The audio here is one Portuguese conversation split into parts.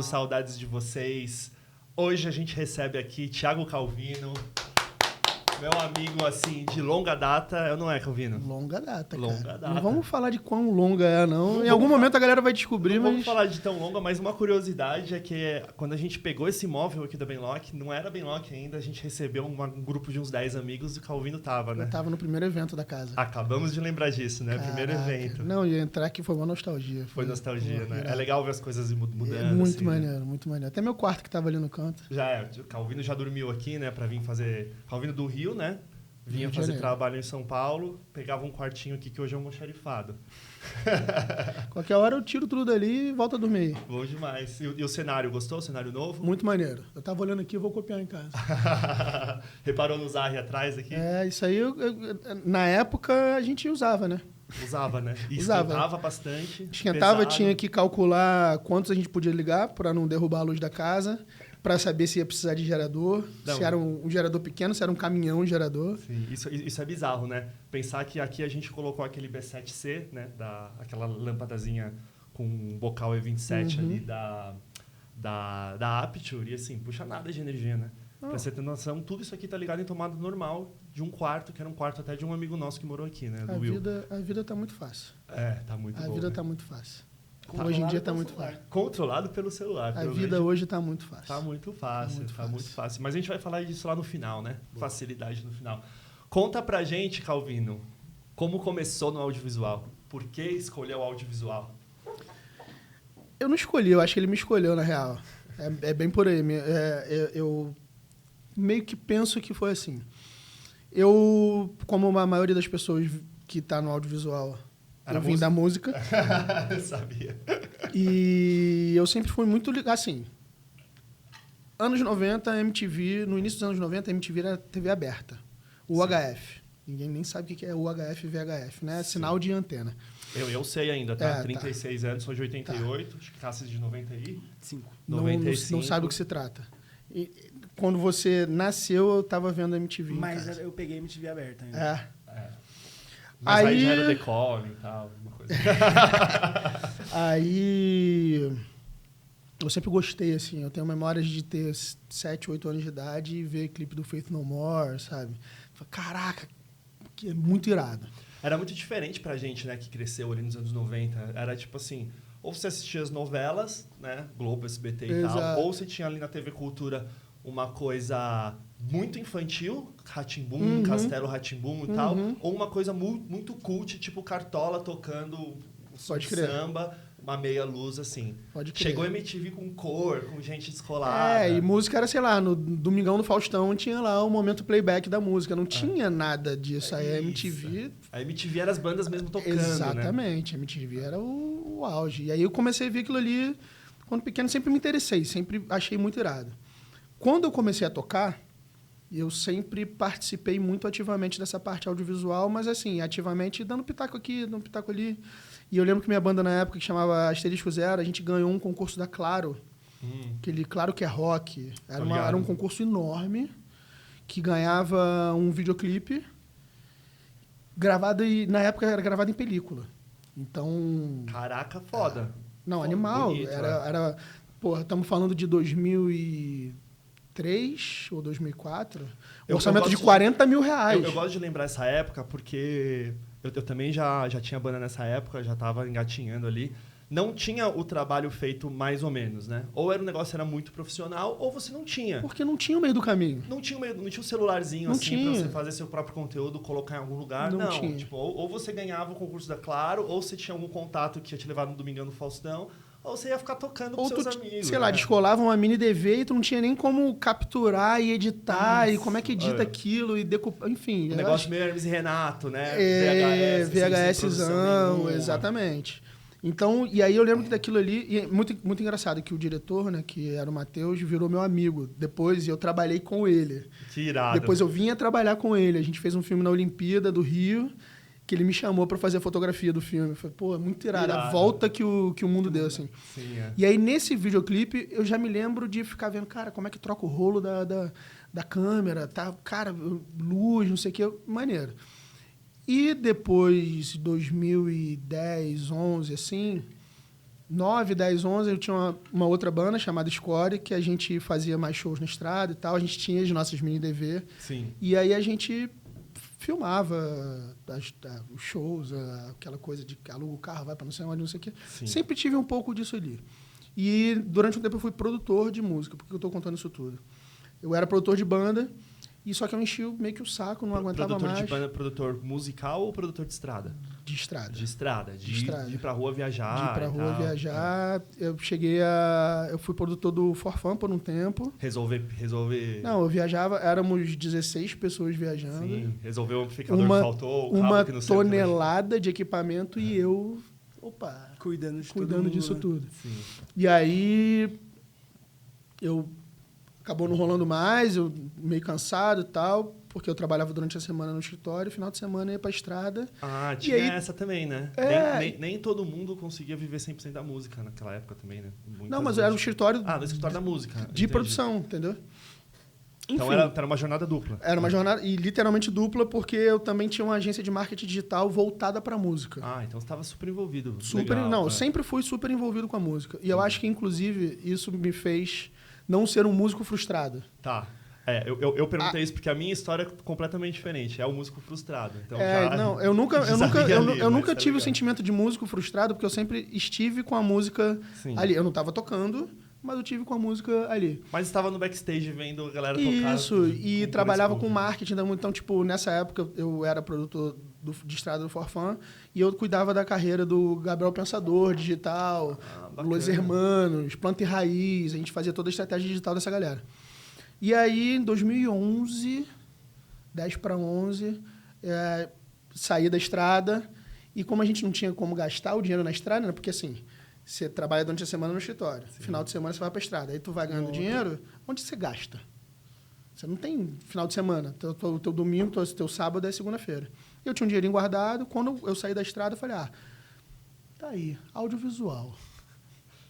saudades de vocês. Hoje a gente recebe aqui Thiago Calvino, meu amigo, assim, de longa data. Não é, Calvino? Longa data, Longa cara. data. Não vamos falar de quão longa é, não. Em algum momento a galera vai descobrir, não mas... vamos falar de tão longa, mas uma curiosidade é que quando a gente pegou esse imóvel aqui da Benlock, não era Benlock ainda, a gente recebeu um grupo de uns 10 amigos e o Calvino tava, né? Eu tava no primeiro evento da casa. Acabamos de lembrar disso, né? Caraca. Primeiro evento. Não, ia entrar aqui foi uma nostalgia. Foi nostalgia, né? Irado. É legal ver as coisas mudando. É muito assim, maneiro, né? muito maneiro. Até meu quarto que tava ali no canto. Já é, o Calvino já dormiu aqui, né? Pra vir fazer... Calvino do Rio, né? Vinha Rio de fazer Janeiro. trabalho em São Paulo, pegava um quartinho aqui que hoje é um almoxarifado. Qualquer hora eu tiro tudo dali e volto a dormir. Bom demais. E o cenário, gostou? O cenário novo? Muito maneiro. Eu tava olhando aqui, eu vou copiar em casa. Reparou no Zarri atrás aqui? É, isso aí, na época, a gente usava, né? Usava, né? E Usava. esquentava bastante. Esquentava, pesado. tinha que calcular quantos a gente podia ligar para não derrubar a luz da casa, para saber se ia precisar de gerador, Não. se era um gerador pequeno, se era um caminhão gerador. Sim, isso é bizarro, né? Pensar que aqui a gente colocou aquele B7C, né? Aquela lâmpadazinha com bocal E27 ali da Aperture, e assim, puxa nada de energia, né? Ah. Pra você ter noção, tudo isso aqui tá ligado em tomada normal de um quarto, que era um quarto até de um amigo nosso que morou aqui, né? Do Will. A vida tá muito fácil. É, tá muito A bom. vida né? tá muito fácil. Tá. Hoje em dia tá muito fácil. Controlado pelo celular. A pelo vida menos. hoje tá muito fácil. Tá muito fácil, muito tá fácil. muito fácil. Mas a gente vai falar disso lá no final, né? Facilidade no final. Conta pra gente, Calvino, como começou no audiovisual? Por que escolheu o audiovisual? Eu não escolhi, eu acho que ele me escolheu, na real. É bem por aí. Eu meio que penso que foi assim. Eu, como a maioria das pessoas que tá no audiovisual, Era eu vim da música. Eu sabia. E eu sempre fui muito ligado, assim... Anos 90, MTV... No início dos anos 90, MTV era TV aberta. UHF. Ninguém nem sabe o que é UHF e VHF, né? Sim. Sinal de antena. Eu sei ainda, tá? Tá. 36 anos, sou de 88. Acho que Cassis de 95. Não 95. sabe do que se trata. E, quando você nasceu, eu tava vendo MTV. Mas eu peguei MTV aberta ainda. É. Mas aí já Aí- era decole e tal, uma coisa. Aí... Eu sempre gostei, assim. Eu tenho memórias de ter 7, 8 anos de idade e ver clipe do Faith No More, sabe? Falei, caraca, que é muito irado. Era muito diferente pra gente, né, que cresceu ali nos anos 90. Era tipo assim, ou você assistia as novelas, né, Globo, SBT e tal, Exato. ou você tinha ali na TV Cultura uma coisa muito infantil, Rá-Tim-Bum, Castelo Rá-Tim-Bum e tal, ou uma coisa muito cult, tipo Cartola tocando Pode crer. samba, uma meia luz, assim. Pode crer. Chegou MTV com cor, com gente descolada. E música era, sei lá, no Domingão do Faustão tinha lá o momento playback da música. Não tinha nada disso. Aí a MTV... A MTV era as bandas mesmo tocando, né? Exatamente. A MTV era o auge. E aí eu comecei a ver aquilo ali... Quando pequeno, sempre me interessei. Sempre achei muito irado. Quando eu comecei a tocar, eu sempre participei muito ativamente dessa parte audiovisual, mas assim, ativamente dando pitaco aqui, dando pitaco ali. E eu lembro que minha banda na época, que chamava Asterisco Zero, a gente ganhou um concurso da Claro, aquele Claro que é Rock. Era um concurso enorme, que ganhava um videoclipe gravado, na época era gravado em película. Então... Caraca, foda. Não, Pô, animal. bonito, Porra, estamos falando de 2003 ou 2004. Eu Orçamento gosto de 40 mil reais. Eu gosto de lembrar essa época porque eu também já tinha banda nessa época, já estava engatinhando ali. Não tinha o trabalho feito mais ou menos, né? Ou era um negócio era muito profissional, ou você não tinha. Porque não tinha o meio do caminho. Não tinha um celularzinho Não assim tinha. pra você fazer seu próprio conteúdo, colocar em algum lugar. Não Não, tinha. tipo, ou você ganhava o concurso da Claro, ou você tinha algum contato que ia te levar no Domingão do Faustão, ou você ia ficar tocando com Ou seus tu, amigos. sei lá, né? descolava uma mini DV e tu não tinha nem como capturar e editar, e como é que edita É. aquilo, e decupar, enfim. O eu negócio acho- meio Hermes e Renato, né? VHSzão, sem produção nenhuma. exatamente. Então, e aí eu lembro que daquilo ali, e é muito, muito engraçado que o diretor, né, que era o Matheus, virou meu amigo. Depois eu trabalhei com ele. Que irado. Depois eu vinha trabalhar com ele. A gente fez um filme na Olimpíada do Rio, que ele me chamou pra fazer a fotografia do filme. Eu falei, pô, muito irado. A Irado. volta que o mundo deu, assim. Sim, é. E aí, nesse videoclipe, eu já me lembro de ficar vendo, cara, como é que troca o rolo da câmera, tá? Cara, luz, não sei o que, maneiro. E depois, 2010, 11, assim, 9, 10, 11, eu tinha uma outra banda chamada Score, que a gente fazia mais shows na estrada e tal. A gente tinha as nossas mini DV. Sim. E aí a gente filmava os shows, aquela coisa de aluga o carro, vai para não sei onde, não sei o quê. Sim. Sempre tive um pouco disso ali. E durante um tempo eu fui produtor de música. Por que eu estou contando isso tudo? Eu era produtor de banda, e só que eu enchi meio que o saco, não aguentava produtor mais. Produtor de banda, produtor musical ou produtor de estrada? De estrada. De estrada. De estrada. ir pra rua viajar. De ir pra rua viajar. Eu fui produtor do Forfã por um tempo. Resolver. Não, eu viajava, éramos 16 pessoas viajando. Sim, resolveu o amplificador que faltou, o cabo uma que não tonelada de equipamento e eu, cuidando disso tudo. Sim. E aí, acabou não rolando mais, eu meio cansado e tal, porque eu trabalhava durante a semana no escritório, final de semana ia pra estrada. Ah, tinha aí, essa também, né? Nem todo mundo conseguia viver 100% da música naquela época também, né? Não, mas era um escritório... no escritório da música. De entendi. produção, entendeu? Então era uma jornada dupla. Era uma jornada, e literalmente dupla, porque eu também tinha uma agência de marketing digital voltada pra música. Ah, então você estava super envolvido. Eu sempre fui super envolvido com a música. E eu acho que, inclusive, isso me fez não ser um músico frustrado. Tá. Eu perguntei isso porque a minha história é completamente diferente. É o músico frustrado. Então eu nunca tive o sentimento de músico frustrado, porque eu sempre estive com a música ali. Eu não estava tocando, mas eu tive com a música ali. Mas estava no backstage vendo a galera tocar. Isso, e trabalhava com marketing. Então, tipo, nessa época eu era produtor de estrada do Forfã e eu cuidava da carreira do Gabriel Pensador digital, Los Hermanos, Planta e Raiz. A gente fazia toda a estratégia digital dessa galera. E aí, em 2011, 10 para 11, saí da estrada. E como a gente não tinha como gastar o dinheiro na estrada, né? Porque assim, você trabalha durante a semana no escritório. Sim. Final de semana você vai para a estrada. Aí tu vai ganhando dinheiro, onde você gasta? Você não tem final de semana. Teu domingo, teu sábado é segunda-feira. Eu tinha um dinheirinho guardado. Quando eu saí da estrada, eu falei, tá aí, audiovisual.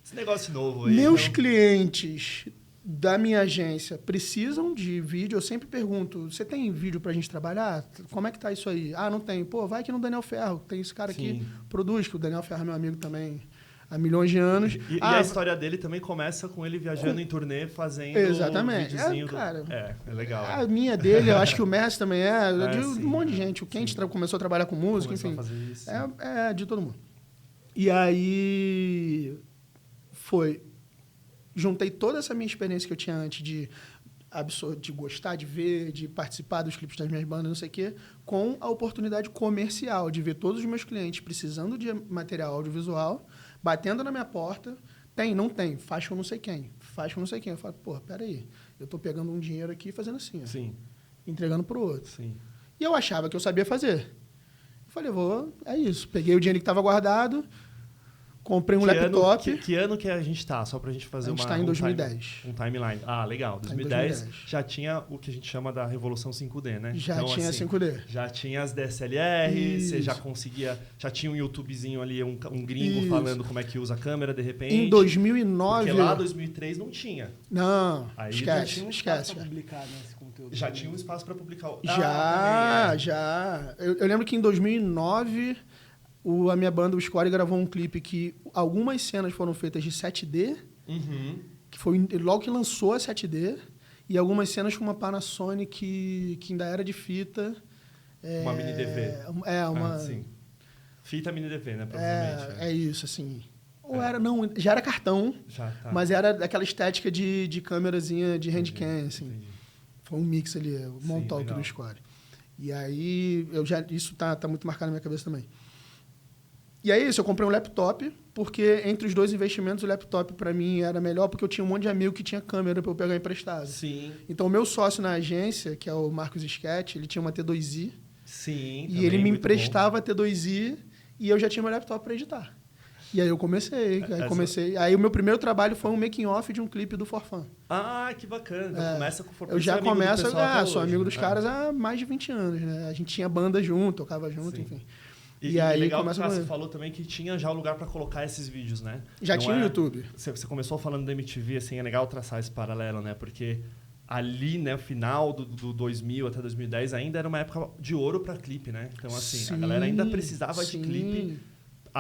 Esse negócio novo aí. Meus clientes da minha agência precisam de vídeo. Eu sempre pergunto, você tem vídeo pra gente trabalhar? Como é que tá isso aí? Não tem. Pô, vai aqui no Daniel Ferro. Tem esse cara aqui, produz, que o Daniel Ferro é meu amigo também há milhões de anos. E a história dele também começa com ele viajando em turnê, fazendo exatamente. um videozinho. Cara, é legal. A minha dele, eu acho que o Messi também de um monte de gente. O Kent começou a trabalhar com música, enfim. A fazer isso, é de todo mundo. E aí juntei toda essa minha experiência que eu tinha antes de gostar, de ver, de participar dos clipes das minhas bandas, não sei o quê, com a oportunidade comercial de ver todos os meus clientes precisando de material audiovisual, batendo na minha porta, não tem, faz com não sei quem. Eu falo, peraí, eu tô pegando um dinheiro aqui e fazendo assim, entregando pro outro. Sim. E eu achava que eu sabia fazer. Eu falei, é isso. Peguei o dinheiro que estava guardado, comprei um laptop. Que ano que a gente tá? Só pra gente fazer a gente tá em 2010. Um timeline. Legal. 2010 já tinha o que a gente chama da revolução 5D, né? Já tinha 5D. Já tinha as DSLR, você já conseguia... Já tinha um YouTubezinho ali, um gringo falando como é que usa a câmera, de repente. Em 2009... Porque lá, 2003, não tinha. Não, aí esquece. Já tinha um espaço pra publicar, né, esse conteúdo. Já tinha um espaço pra publicar. Já. Eu lembro que em 2009... A minha banda, o Score, gravou um clipe que algumas cenas foram feitas de 7D, que foi logo que lançou a 7D, e algumas cenas com uma Panasonic que ainda era de fita. Uma mini DV. Sim. Fita mini DV, né? Provavelmente. É isso, assim. Já era cartão, mas era daquela estética de câmerazinha de handcam, assim. Entendi. Foi um mix ali, o montalk do Score. E aí, isso tá muito marcado na minha cabeça também. E aí, eu comprei um laptop, porque entre os dois investimentos, o laptop para mim era melhor, porque eu tinha um monte de amigo que tinha câmera para eu pegar emprestado. Sim. Então, o meu sócio na agência, que é o Marcos Sketch, ele tinha uma T2i. Sim. E ele me emprestava a T2i e eu já tinha meu laptop para editar. E aí eu comecei. Aí o meu primeiro trabalho foi um making-off de um clipe do Forfã. Que bacana. Então começa com o Forfã. Eu já começo... sou amigo dos caras há mais de 20 anos, né? A gente tinha banda junto, tocava junto, enfim. E aí legal que você falou também que tinha já o lugar para colocar esses vídeos, né? Já tinha o YouTube. Você começou falando da MTV, assim, é legal traçar esse paralelo, né? Porque ali, né, final do 2000 até 2010, ainda era uma época de ouro para clipe, né? Então, assim, a galera ainda precisava de clipe.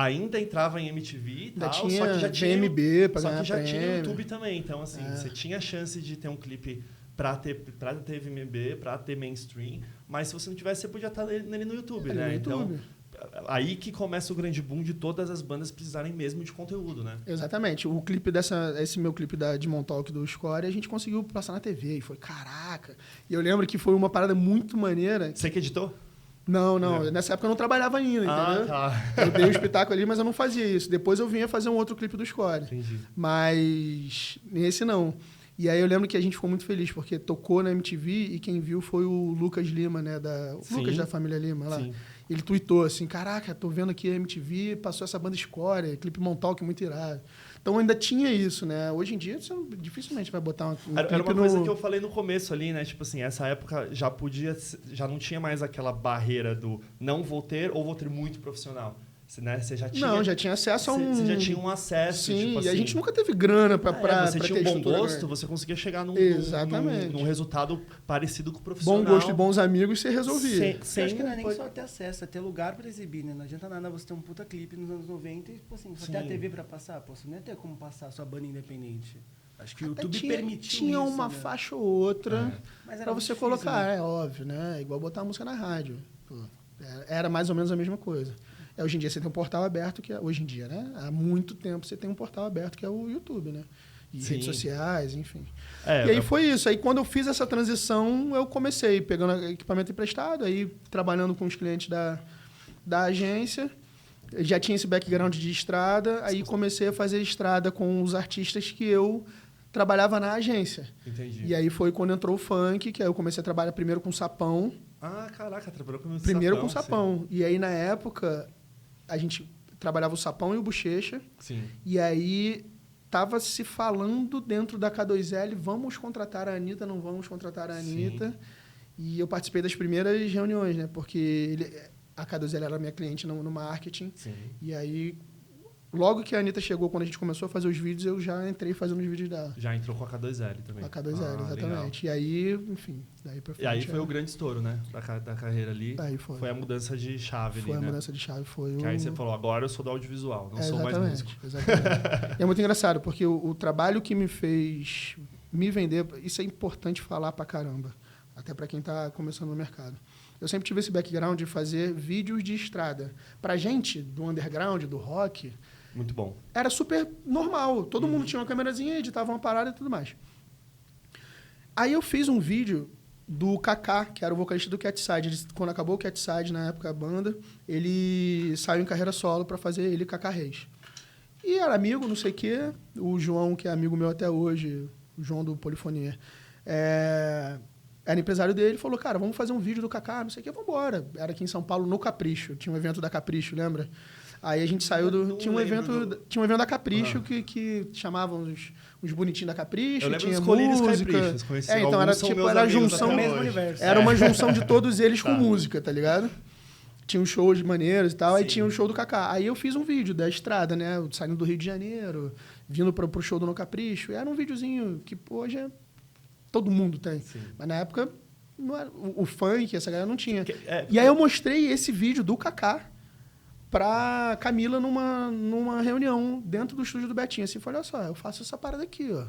ainda entrava em MTV e Ainda tal, tinha só que já tinha VMB pra só ganhar que já tinha prêmio. YouTube também. Então, assim, você tinha chance de ter um clipe pra ter VMB, pra ter mainstream, mas se você não tivesse, você podia estar nele no YouTube, né? No YouTube. Então, aí que começa o grande boom de todas as bandas precisarem mesmo de conteúdo, né? Exatamente. O clipe esse meu clipe da Demon Talk do Score, a gente conseguiu passar na TV. E foi, caraca. E eu lembro que foi uma parada muito maneira. Você que editou? Não. Nessa época eu não trabalhava ainda, entendeu? Tá. Eu dei um espetáculo ali, mas eu não fazia isso. Depois eu vinha fazer um outro clipe do Score. Entendi. Mas nesse não. E aí eu lembro que a gente ficou muito feliz, porque tocou na MTV e quem viu foi o Lucas Lima, né? O Lucas da família Lima lá. Sim. Ele tweetou assim, caraca, tô vendo aqui a MTV, passou essa banda Score, clipe Montauk muito irado. Então ainda tinha isso, né? Hoje em dia você dificilmente vai botar um clipe Era uma coisa que eu falei no começo ali, né? Tipo assim, essa época já não tinha mais aquela barreira do não vou ter ou vou ter muito profissional. Você já tinha... Não, já tinha acesso a um... Você já tinha um acesso, Sim, tipo assim... e a gente nunca teve grana pra você pra tinha ter um bom estrutura, gosto, né? você conseguia chegar Exatamente. num resultado parecido com o profissional. Bom gosto e bons amigos você resolvia. Eu acho que não é nem só ter acesso, é ter lugar pra exibir, né? Não adianta nada você ter um puta clipe nos anos 90 e, tipo assim, só ter a TV pra passar. Pô, você não ia ter como passar a sua banda independente. Acho que o YouTube permitiu tinha isso, uma né? faixa ou outra Mas pra era você muito colocar, difícil, né? é óbvio, né? É igual botar a música na rádio. Pô, era mais ou menos a mesma coisa. Hoje em dia você tem um portal aberto, hoje em dia, né? Há muito tempo você tem um portal aberto que é o YouTube, né? E Sim. redes sociais, enfim. É, e aí foi isso. Aí quando eu fiz essa transição, eu comecei pegando equipamento emprestado, aí trabalhando com os clientes da agência. Eu já tinha esse background de estrada, aí comecei a fazer estrada com os artistas que eu trabalhava na agência. Entendi. E aí foi quando entrou o funk, que aí eu comecei a trabalhar primeiro com sapão. Ah, caraca, trabalhou com Primeiro sapão, com sapão. sim. E aí, na época, a gente trabalhava o sapão e o bochecha. Sim. E aí tava se falando dentro da K2L, vamos contratar a Anitta, não vamos contratar a Anitta. Sim. E eu participei das primeiras reuniões, né? Porque a K2L era minha cliente no marketing. Sim. E aí, logo que a Anitta chegou, quando a gente começou a fazer os vídeos, eu já entrei fazendo os vídeos dela. Já entrou com a K2L também. A K2L, exatamente. Legal. E aí, enfim, daí pra frente. E aí foi o grande estouro, né? Da carreira ali. Aí foi. A mudança de chave Foi ali, a né? mudança de chave, foi Que aí você falou, agora eu sou do audiovisual, não sou mais músico. Exatamente. E é muito engraçado, porque o trabalho que me fez me vender, isso é importante falar pra caramba, até pra quem tá começando no mercado. Eu sempre tive esse background de fazer vídeos de estrada. Pra gente, do underground, do rock, Muito bom. era super normal. Todo mundo tinha uma câmerazinha, editava uma parada e tudo mais. Aí eu fiz um vídeo do Kaká, que era o vocalista do Catside. Quando acabou o Catside, na época, a banda, ele saiu em carreira solo para fazer ele e Kaká Reis. E era amigo, não sei o quê. O João, que é amigo meu até hoje, o João do Polifonia, era empresário dele, falou, cara, vamos fazer um vídeo do Kaká, não sei o quê, vamos embora. Era aqui em São Paulo, no Capricho. Tinha um evento da Capricho, lembra? Aí a gente saiu do... Tinha um evento da Capricho que chamavam os bonitinhos da Capricho, Eu lembro tinha dos Colírios música. Caprichos, conheci então alguns, era são tipo, meus era a amigos junção... até mesmo hoje. universo. Era uma junção de todos eles com Tá. música, tá ligado? Tinha um show de maneiros e tal, aí Sim. tinha um show do Kaká. Aí eu fiz um vídeo da estrada, né? Saindo do Rio de Janeiro, vindo pro show do No Capricho. E era um videozinho que hoje todo mundo tem. Sim. Mas na época, não era, o funk, essa galera não tinha. É, E aí eu mostrei esse vídeo do Kaká pra Camila numa reunião dentro do estúdio do Betinho. Assim, falei, olha só, eu faço essa parada aqui, ó.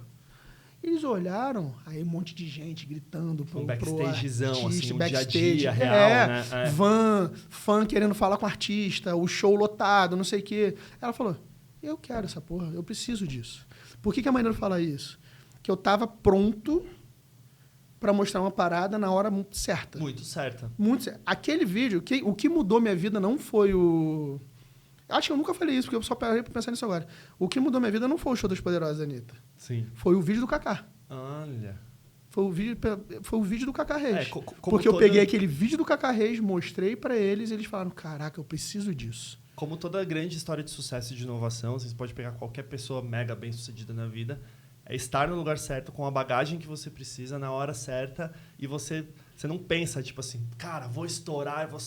Eles olharam, aí um monte de gente gritando pro backstagezão, artista, assim, um backstage, dia a dia real, né? Fã querendo falar com o artista, o show lotado, não sei o quê. Ela falou, eu quero essa porra, eu preciso disso. Por que a Maneiro fala isso? Que eu tava pronto para mostrar uma parada na hora certa. Muito certa. Muito certo. Aquele vídeo, o que mudou minha vida não foi o... Acho que eu nunca falei isso, porque eu só parei pra pensar nisso agora. O que mudou minha vida não foi o show das Poderosas, Anitta. Sim. Foi o vídeo do Kaká. Olha. Foi o vídeo do Kaká Reis. Como eu peguei aquele vídeo do Kaká Reis, mostrei pra eles, e eles falaram, caraca, eu preciso disso. Como toda grande história de sucesso e de inovação, você pode pegar qualquer pessoa mega bem-sucedida na vida, é estar no lugar certo, com a bagagem que você precisa, na hora certa, e você não pensa, tipo assim, cara, vou estourar, vou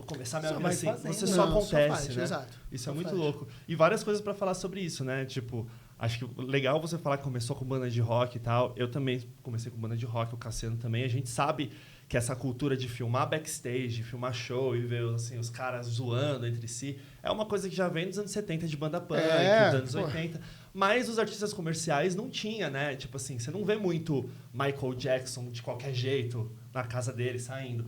começar minha vida assim. Você só acontece, né? Exato. Isso é muito louco. E várias coisas pra falar sobre isso, né? Tipo, acho que legal você falar que começou com banda de rock e tal. Eu também comecei com banda de rock, o Cassiano também. A gente sabe que essa cultura de filmar backstage, filmar show e ver assim, os caras zoando entre si, é uma coisa que já vem dos anos 70 de banda punk, dos anos 80. Mas os artistas comerciais não tinha, né? Tipo assim, você não vê muito Michael Jackson de qualquer jeito na casa dele saindo.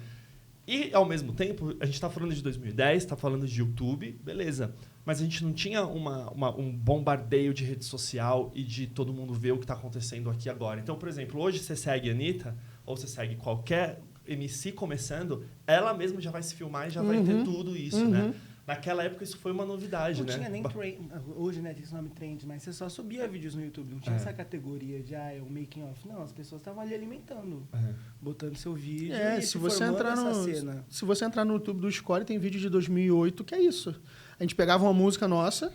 E, ao mesmo tempo, a gente está falando de 2010, está falando de YouTube, beleza. Mas a gente não tinha um bombardeio de rede social e de todo mundo ver o que está acontecendo aqui agora. Então, por exemplo, hoje você segue a Anitta, ou você segue qualquer MC começando, ela mesma já vai se filmar e já vai ter tudo isso, né? Naquela época isso foi uma novidade, não né? Não tinha nem trend. Hoje, né, tem esse nome trend, mas você só subia vídeos no YouTube. Não tinha essa categoria de o making off. Não, as pessoas estavam ali alimentando. Botando seu vídeo e se você entrar Se você entrar no YouTube do Score, tem vídeo de 2008 que é isso. A gente pegava uma música nossa,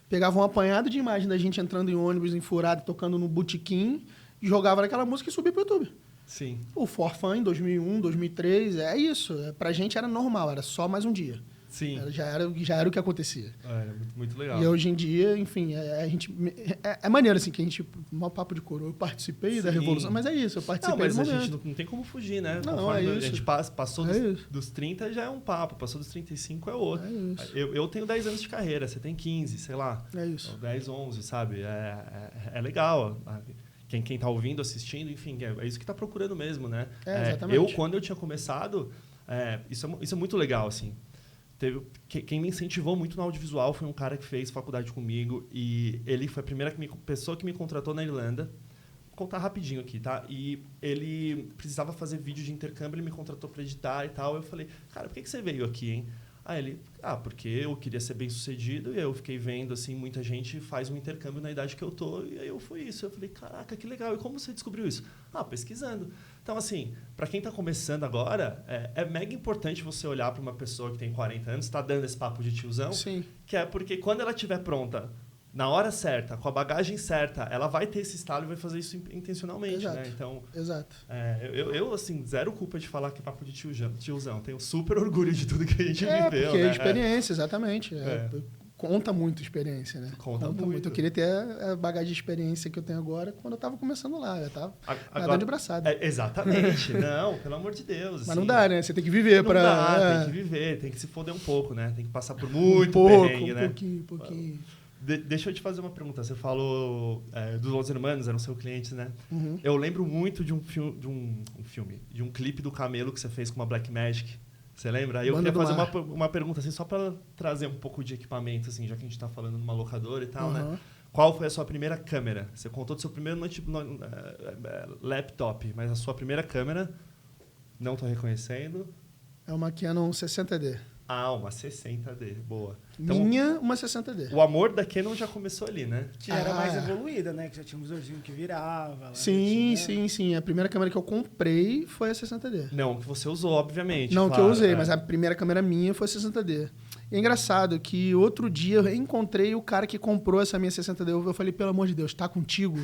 pegava um apanhado de imagem da gente entrando em ônibus, enfurado, tocando no botequim, jogava naquela música e subia pro YouTube. Sim. O For Fun em 2001, 2003, é isso. Pra gente era normal, era só mais um dia. Sim. Já era o que acontecia. Era muito legal. E hoje em dia, enfim, a gente... É maneiro, assim, que a gente... Mó papo de coroa. Eu participei da Revolução, mas é isso, eu participei do momento. Mas a gente não tem como fugir, né? Não, conforme é isso. A gente passou dos 30 já é um papo, passou dos 35 é outro. É isso. Eu tenho 10 anos de carreira, você tem 15, sei lá. É isso. 10, 11, sabe? É legal. Quem tá ouvindo, assistindo, enfim, é isso que tá procurando mesmo, né? Exatamente. Quando eu tinha começado, isso é muito legal, assim. Quem me incentivou muito no audiovisual foi um cara que fez faculdade comigo e ele foi a primeira pessoa que me contratou na Irlanda. Vou contar rapidinho aqui, tá? E ele precisava fazer vídeo de intercâmbio, ele me contratou para editar e tal. Eu falei, cara, por que você veio aqui, hein? Aí ele, porque eu queria ser bem sucedido e eu fiquei vendo, assim, muita gente faz um intercâmbio na idade que eu tô e aí eu fui isso. Eu falei, caraca, que legal. E como você descobriu isso? Pesquisando. Então, assim, para quem está começando agora, é mega importante você olhar para uma pessoa que tem 40 anos, está dando esse papo de tiozão, Sim. Que é porque quando ela estiver pronta, na hora certa, com a bagagem certa, ela vai ter esse estalo e vai fazer isso intencionalmente, Exato. né? Então, Exato. Eu, assim, zero culpa de falar que é papo de tiozão. Tenho super orgulho de tudo que a gente viveu, porque né? é experiência, exatamente. Conta muito experiência, né? Conta muito. Eu queria ter a bagagem de experiência que eu tenho agora quando eu estava começando lá. Eu estava nadando de braçada. Exatamente. Não, pelo amor de Deus. Mas assim, não dá, né? Você tem que viver para... Tem que viver, tem que se foder um pouco, né? Tem que passar por muito perrengue, né? Um pouquinho. Deixa eu te fazer uma pergunta. Você falou dos Los Hermanos, eram seus clientes, né? Uhum. Eu lembro muito de um clipe do Camelo que você fez com uma Blackmagic. Você lembra? Aí eu queria fazer uma pergunta, assim, só para trazer um pouco de equipamento, assim, já que a gente está falando numa locadora e tal, né? Qual foi a sua primeira câmera? Você contou do seu primeiro laptop, mas a sua primeira câmera, não estou reconhecendo. É uma Canon 60D. Uma 60D, boa. Então, uma 60D. O amor da Canon já começou ali, né? Que era mais evoluída, né? Que já tinha um visorzinho que virava. Sim. A primeira câmera que eu comprei foi a 60D. Não, que você usou, obviamente. Não, claro, que eu usei, mas a primeira câmera minha foi a 60D. E é engraçado que outro dia eu reencontrei o cara que comprou essa minha 60D. Eu falei, pelo amor de Deus, tá contigo?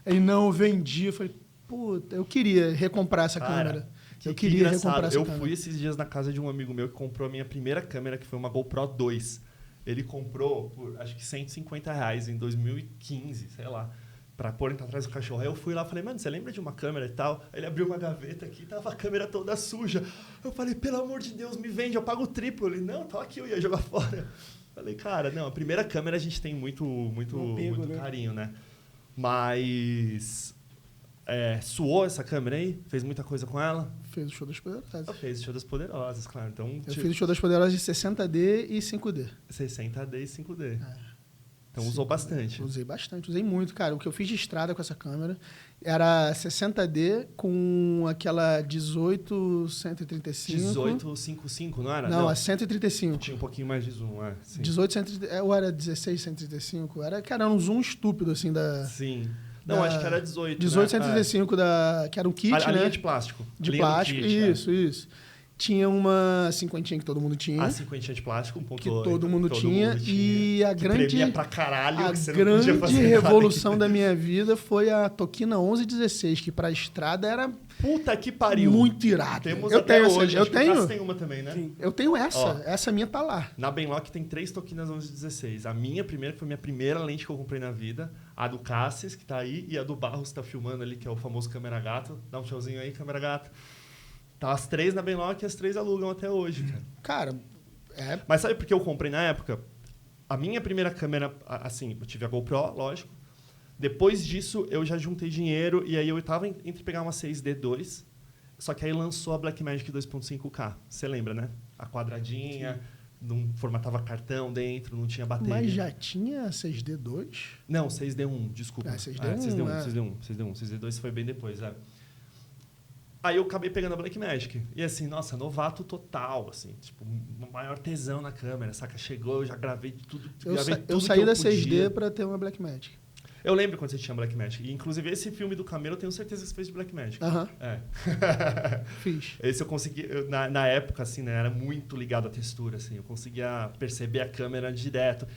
Ele, não, eu vendi. Eu falei, puta, eu queria recomprar essa câmera. Eu queria recomprar essa câmera. Eu fui esses dias na casa de um amigo meu que comprou a minha primeira câmera, que foi uma GoPro 2. Ele comprou por, acho que R$150 em 2015, sei lá, pra pôr atrás do cachorro. Aí eu fui lá e falei, mano, você lembra de uma câmera e tal? Aí ele abriu uma gaveta aqui e tava a câmera toda suja. Eu falei, pelo amor de Deus, me vende, eu pago o triplo. Ele, não, tá aqui, eu ia jogar fora. Eu falei, cara, não, a primeira câmera a gente tem muito carinho, né? Mas... suou essa câmera aí? Fez muita coisa com ela? Fez o Show das Poderosas. Fez o Show das Poderosas, claro. Então, eu fiz o Show das Poderosas de 60D e 5D. 60D e 5D. Então usou bastante. Usei bastante, usei muito, cara. O que eu fiz de estrada com essa câmera era 60D com aquela 18-135. 18-55, não era? Não, a 135. Tinha um pouquinho mais de zoom, sim. 18-135, ou era 16-135? Era um zoom estúpido, assim, da... Sim. Não, acho que era 18. 18-135, que era um kit, a né? linha de plástico. De plástico, kit, isso. Tinha uma cinquentinha que todo mundo tinha. A cinquentinha de plástico, 1.8. Que todo mundo tinha. E a grande... tremia pra caralho, a que você não podia fazer grande revolução da minha vida foi a Tokina 1116, que pra estrada era... Puta que pariu. Muito irado. Temos eu até tenho hoje. Eu tenho. Você tem uma também, né? Sim. Eu tenho essa. Ó, essa minha tá lá. Na Benlock tem 3 Tokinas 1116. A minha primeira, que foi a minha primeira lente que eu comprei na vida. A do Cassis, que tá aí. E a do Barros, que tá filmando ali, que é o famoso câmera gato. Dá um tchauzinho aí, câmera gato. Tá as 3 na Benlock e as 3 alugam até hoje, cara. Cara, Mas sabe por que eu comprei na época? A minha primeira câmera, assim, eu tive a GoPro, lógico. Depois disso, eu já juntei dinheiro e aí eu tava entre pegar uma 6D2, só que aí lançou a Blackmagic 2.5K. Você lembra, né? A quadradinha, não formatava cartão dentro, não tinha bateria. mas já tinha 6D2? Não, 6D1, desculpa. 6D1, 6D2 foi bem depois, Aí eu acabei pegando a Blackmagic. E assim, nossa, novato total, assim. Tipo, o maior tesão na câmera, saca? Chegou, eu já gravei tudo. Eu saí da 6D pra ter uma Blackmagic. Eu lembro quando você tinha Blackmagic. E, inclusive, esse filme do Camelo, eu tenho certeza que você fez de Blackmagic. Aham. É. Fiz. Esse eu consegui... Na época, assim, né? Era muito ligado à textura, assim. Eu conseguia perceber a câmera direto.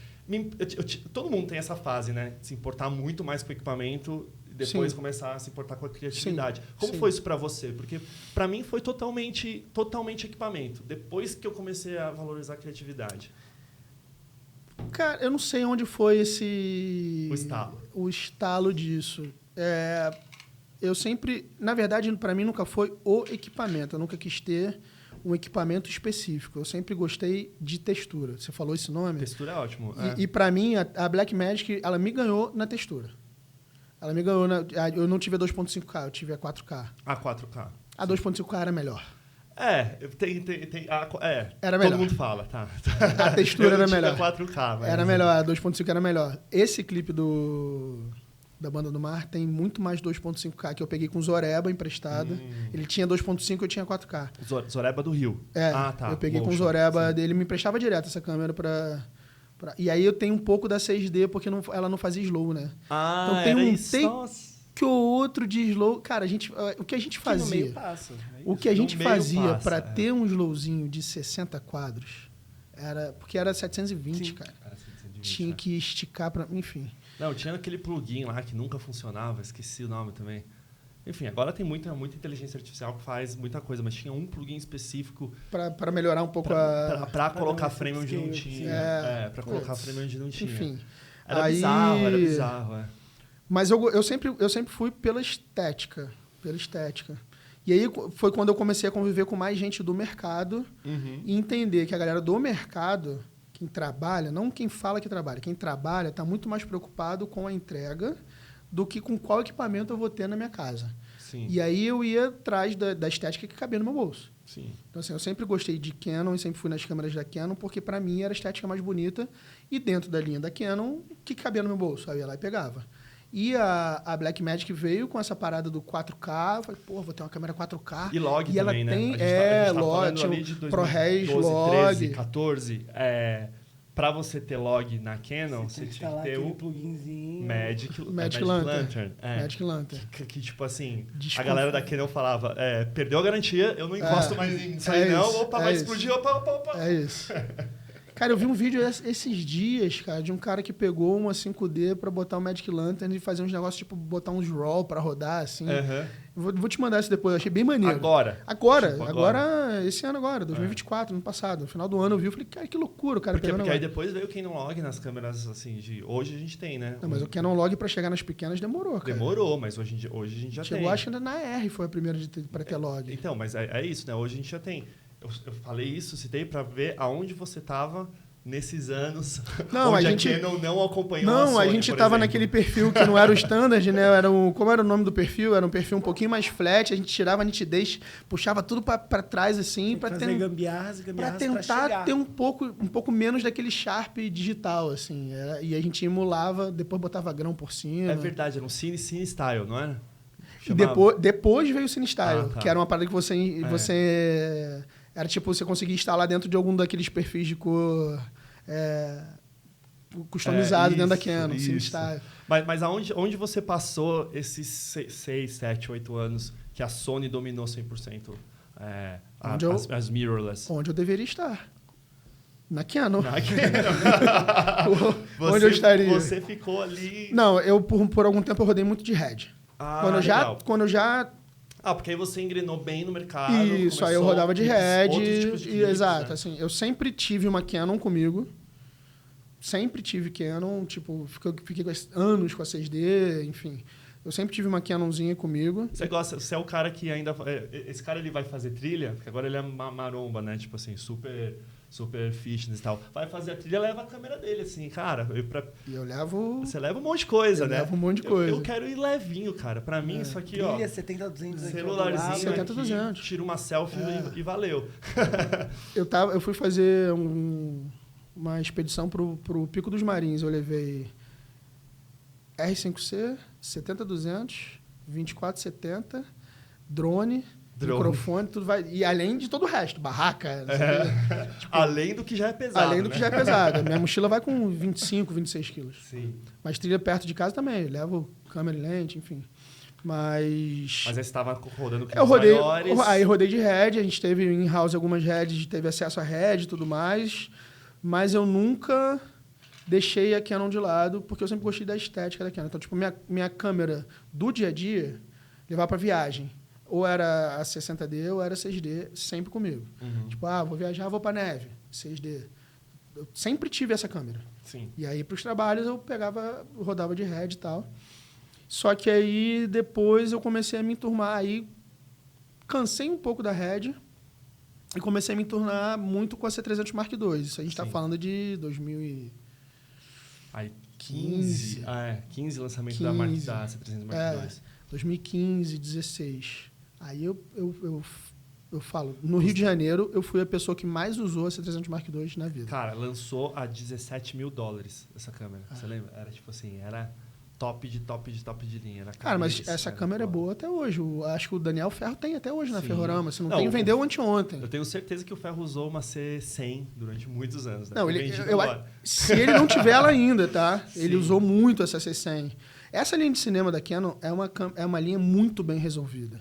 Todo mundo tem essa fase, né? De se importar muito mais com o equipamento e depois começar a se importar com a criatividade. Como foi isso pra você? Porque pra mim foi totalmente equipamento. Depois que eu comecei a valorizar a criatividade. Cara, eu não sei onde foi o estalo disso. Eu sempre... Na verdade, pra mim, nunca foi o equipamento. Eu nunca quis ter um equipamento específico. Eu sempre gostei de textura. Você falou esse nome? Textura é ótimo. E pra mim, a Blackmagic, ela me ganhou na textura. Ela me ganhou eu não tive a 2.5K, eu tive a 4K. A 4K. A 2.5K era melhor. Era melhor. Todo mundo fala, tá. A textura era melhor. A 4K, mas... Era melhor, a 2.5 era melhor. Esse clipe da Banda do Mar tem muito mais 2.5K, que eu peguei com o Zoreba emprestado. Ele tinha 2.5 e eu tinha 4K. Zoreba do Rio. Tá. Eu peguei com o Zoreba dele, me emprestava direto essa câmera pra... E aí eu tenho um pouco da 6D, porque ela não fazia slow, né? Então tem que o outro de slow... Cara, o que a gente fazia... Que no meio passa. O que a gente fazia para ter um slowzinho de 60 quadros era... Porque era 720, Sim. cara. Era 720, tinha que esticar para... Enfim. Não, tinha aquele plugin lá que nunca funcionava, esqueci o nome também. Enfim, agora tem muita inteligência artificial que faz muita coisa, mas tinha um plugin específico... Para melhorar um pouco Para colocar frame onde não tinha. Para colocar frame onde não tinha. Enfim. Era bizarro. Mas eu sempre fui pela estética. E aí foi quando eu comecei a conviver com mais gente do mercado e entender que a galera do mercado, quem trabalha, não quem fala que trabalha, quem trabalha está muito mais preocupado com a entrega do que com qual equipamento eu vou ter na minha casa. Sim. E aí eu ia atrás da estética que cabia no meu bolso. Sim. Então, assim, eu sempre gostei de Canon e sempre fui nas câmeras da Canon, porque para mim era a estética mais bonita e dentro da linha da Canon, o que cabia no meu bolso? Aí eu ia lá e pegava. E a Blackmagic veio com essa parada do 4K. Eu falei, vou ter uma câmera 4K. E log e também, ela né? tem, a gente tá log, ali de 2012, ProRes, log. 13, 14. Para você ter log na Canon, você tinha que ter o pluginzinho. Magic Lantern. É. Magic Lantern. Que tipo assim, a galera da Canon falava, perdeu a garantia, eu não encosto mais nisso aí não, vai explodir, opa. É isso. Cara, eu vi um vídeo esses dias, cara, de um cara que pegou uma 5D pra botar o Magic Lantern e fazer uns negócios, tipo, botar uns RAW pra rodar, assim. Vou te mandar isso depois, eu achei bem maneiro. Agora, esse ano agora, 2024, ano passado. No final do ano eu vi, eu falei, cara, que loucura, o cara pegando. Porque aí depois veio o Canon Log nas câmeras, assim, de hoje a gente tem, né? Não, mas o Canon Log pra chegar nas pequenas demorou, cara. Demorou, mas hoje a gente já tem. Chegou, acho que ainda na R foi a primeira pra ter log. Então, mas é isso, né? Hoje a gente já tem. Eu falei isso, citei pra ver aonde você tava nesses anos onde a Canon não acompanhou a Sony, a gente tava naquele perfil que não era o standard, né? Como era o nome do perfil? Era um perfil um pouquinho mais flat, a gente tirava a nitidez, puxava tudo pra trás, assim, pra tentar ter um pouco menos daquele Sharp digital, assim. E a gente emulava, depois botava grão por cima. É verdade, era um Cine Style, não era? Depois veio o Cine Style, que era uma parada que você era tipo, você conseguia instalar dentro de algum daqueles perfis de cor customizado dentro da Canon, Cine Style. Mas onde você passou esses 6, 7, 8 anos que a Sony dominou 100% as mirrorless? Onde eu deveria estar. Na Canon. Onde eu estaria? Você ficou ali... Não, eu por algum tempo eu rodei muito de Red. Quando eu já porque aí você engrenou bem no mercado. Isso, aí eu rodava de Red. Exato, né? assim, eu sempre tive uma Canon comigo. Sempre tive Canon, tipo, fiquei anos com a 6D, enfim. Eu sempre tive uma Canonzinha comigo. Você é o cara que ainda... Esse cara, ele vai fazer trilha, porque agora ele é maromba, né? Tipo assim, super fitness e tal. Vai fazer a trilha, leva a câmera dele, assim, cara. E eu levo... Você leva um monte de coisa, né? Levo um monte de coisa. Eu quero ir levinho, cara. Pra mim, isso aqui, trilha, ó... Trilha 70-200 celularzinho 70-200. aqui, tira uma selfie e valeu. Eu fui fazer uma expedição pro Pico dos Marins. Eu levei R5C, 70-200, 24-70, drone, microfone, tudo vai. E além de todo o resto, barraca. Tipo, além do que já é pesado. Além do que já é pesado. Minha mochila vai com 25, 26 quilos. Sim. Mas trilha perto de casa também. Levo câmera e lente, enfim. Mas aí você estava rodando com eu rodei, maiores. Aí rodei de head. A gente teve in-house algumas heads, teve acesso a head e tudo mais. Mas eu nunca deixei a Canon de lado, porque eu sempre gostei da estética da Canon. Então, tipo, minha câmera do dia a dia, levar para viagem. Ou era a 60D ou era 6D, sempre comigo. Uhum. Tipo, vou viajar, vou para neve, 6D. Eu sempre tive essa câmera. Sim. E aí, para os trabalhos, eu rodava de head e tal. Só que aí, depois, eu comecei a me enturmar. Aí, cansei um pouco da head e comecei a me enturmar muito com a C300 Mark II. Isso a gente está falando de 2015. 15 lançamento da C300 Mark II. 2015, 16. Aí eu falo, no Rio de Janeiro, eu fui a pessoa que mais usou a C300 Mark II na vida. Cara, lançou a $17 mil essa câmera. Você lembra? Era tipo assim, era top de linha. Era cara, mas essa câmera é boa até hoje. Acho que o Daniel Ferro tem até hoje na Ferrorama. Se não tem, vendeu anteontem. Eu tenho certeza que o Ferro usou uma C100 durante muitos anos. Né? Não, se ele não tiver ela ainda, tá? Sim. Ele usou muito essa C100. Essa linha de cinema da Canon é uma linha muito bem resolvida.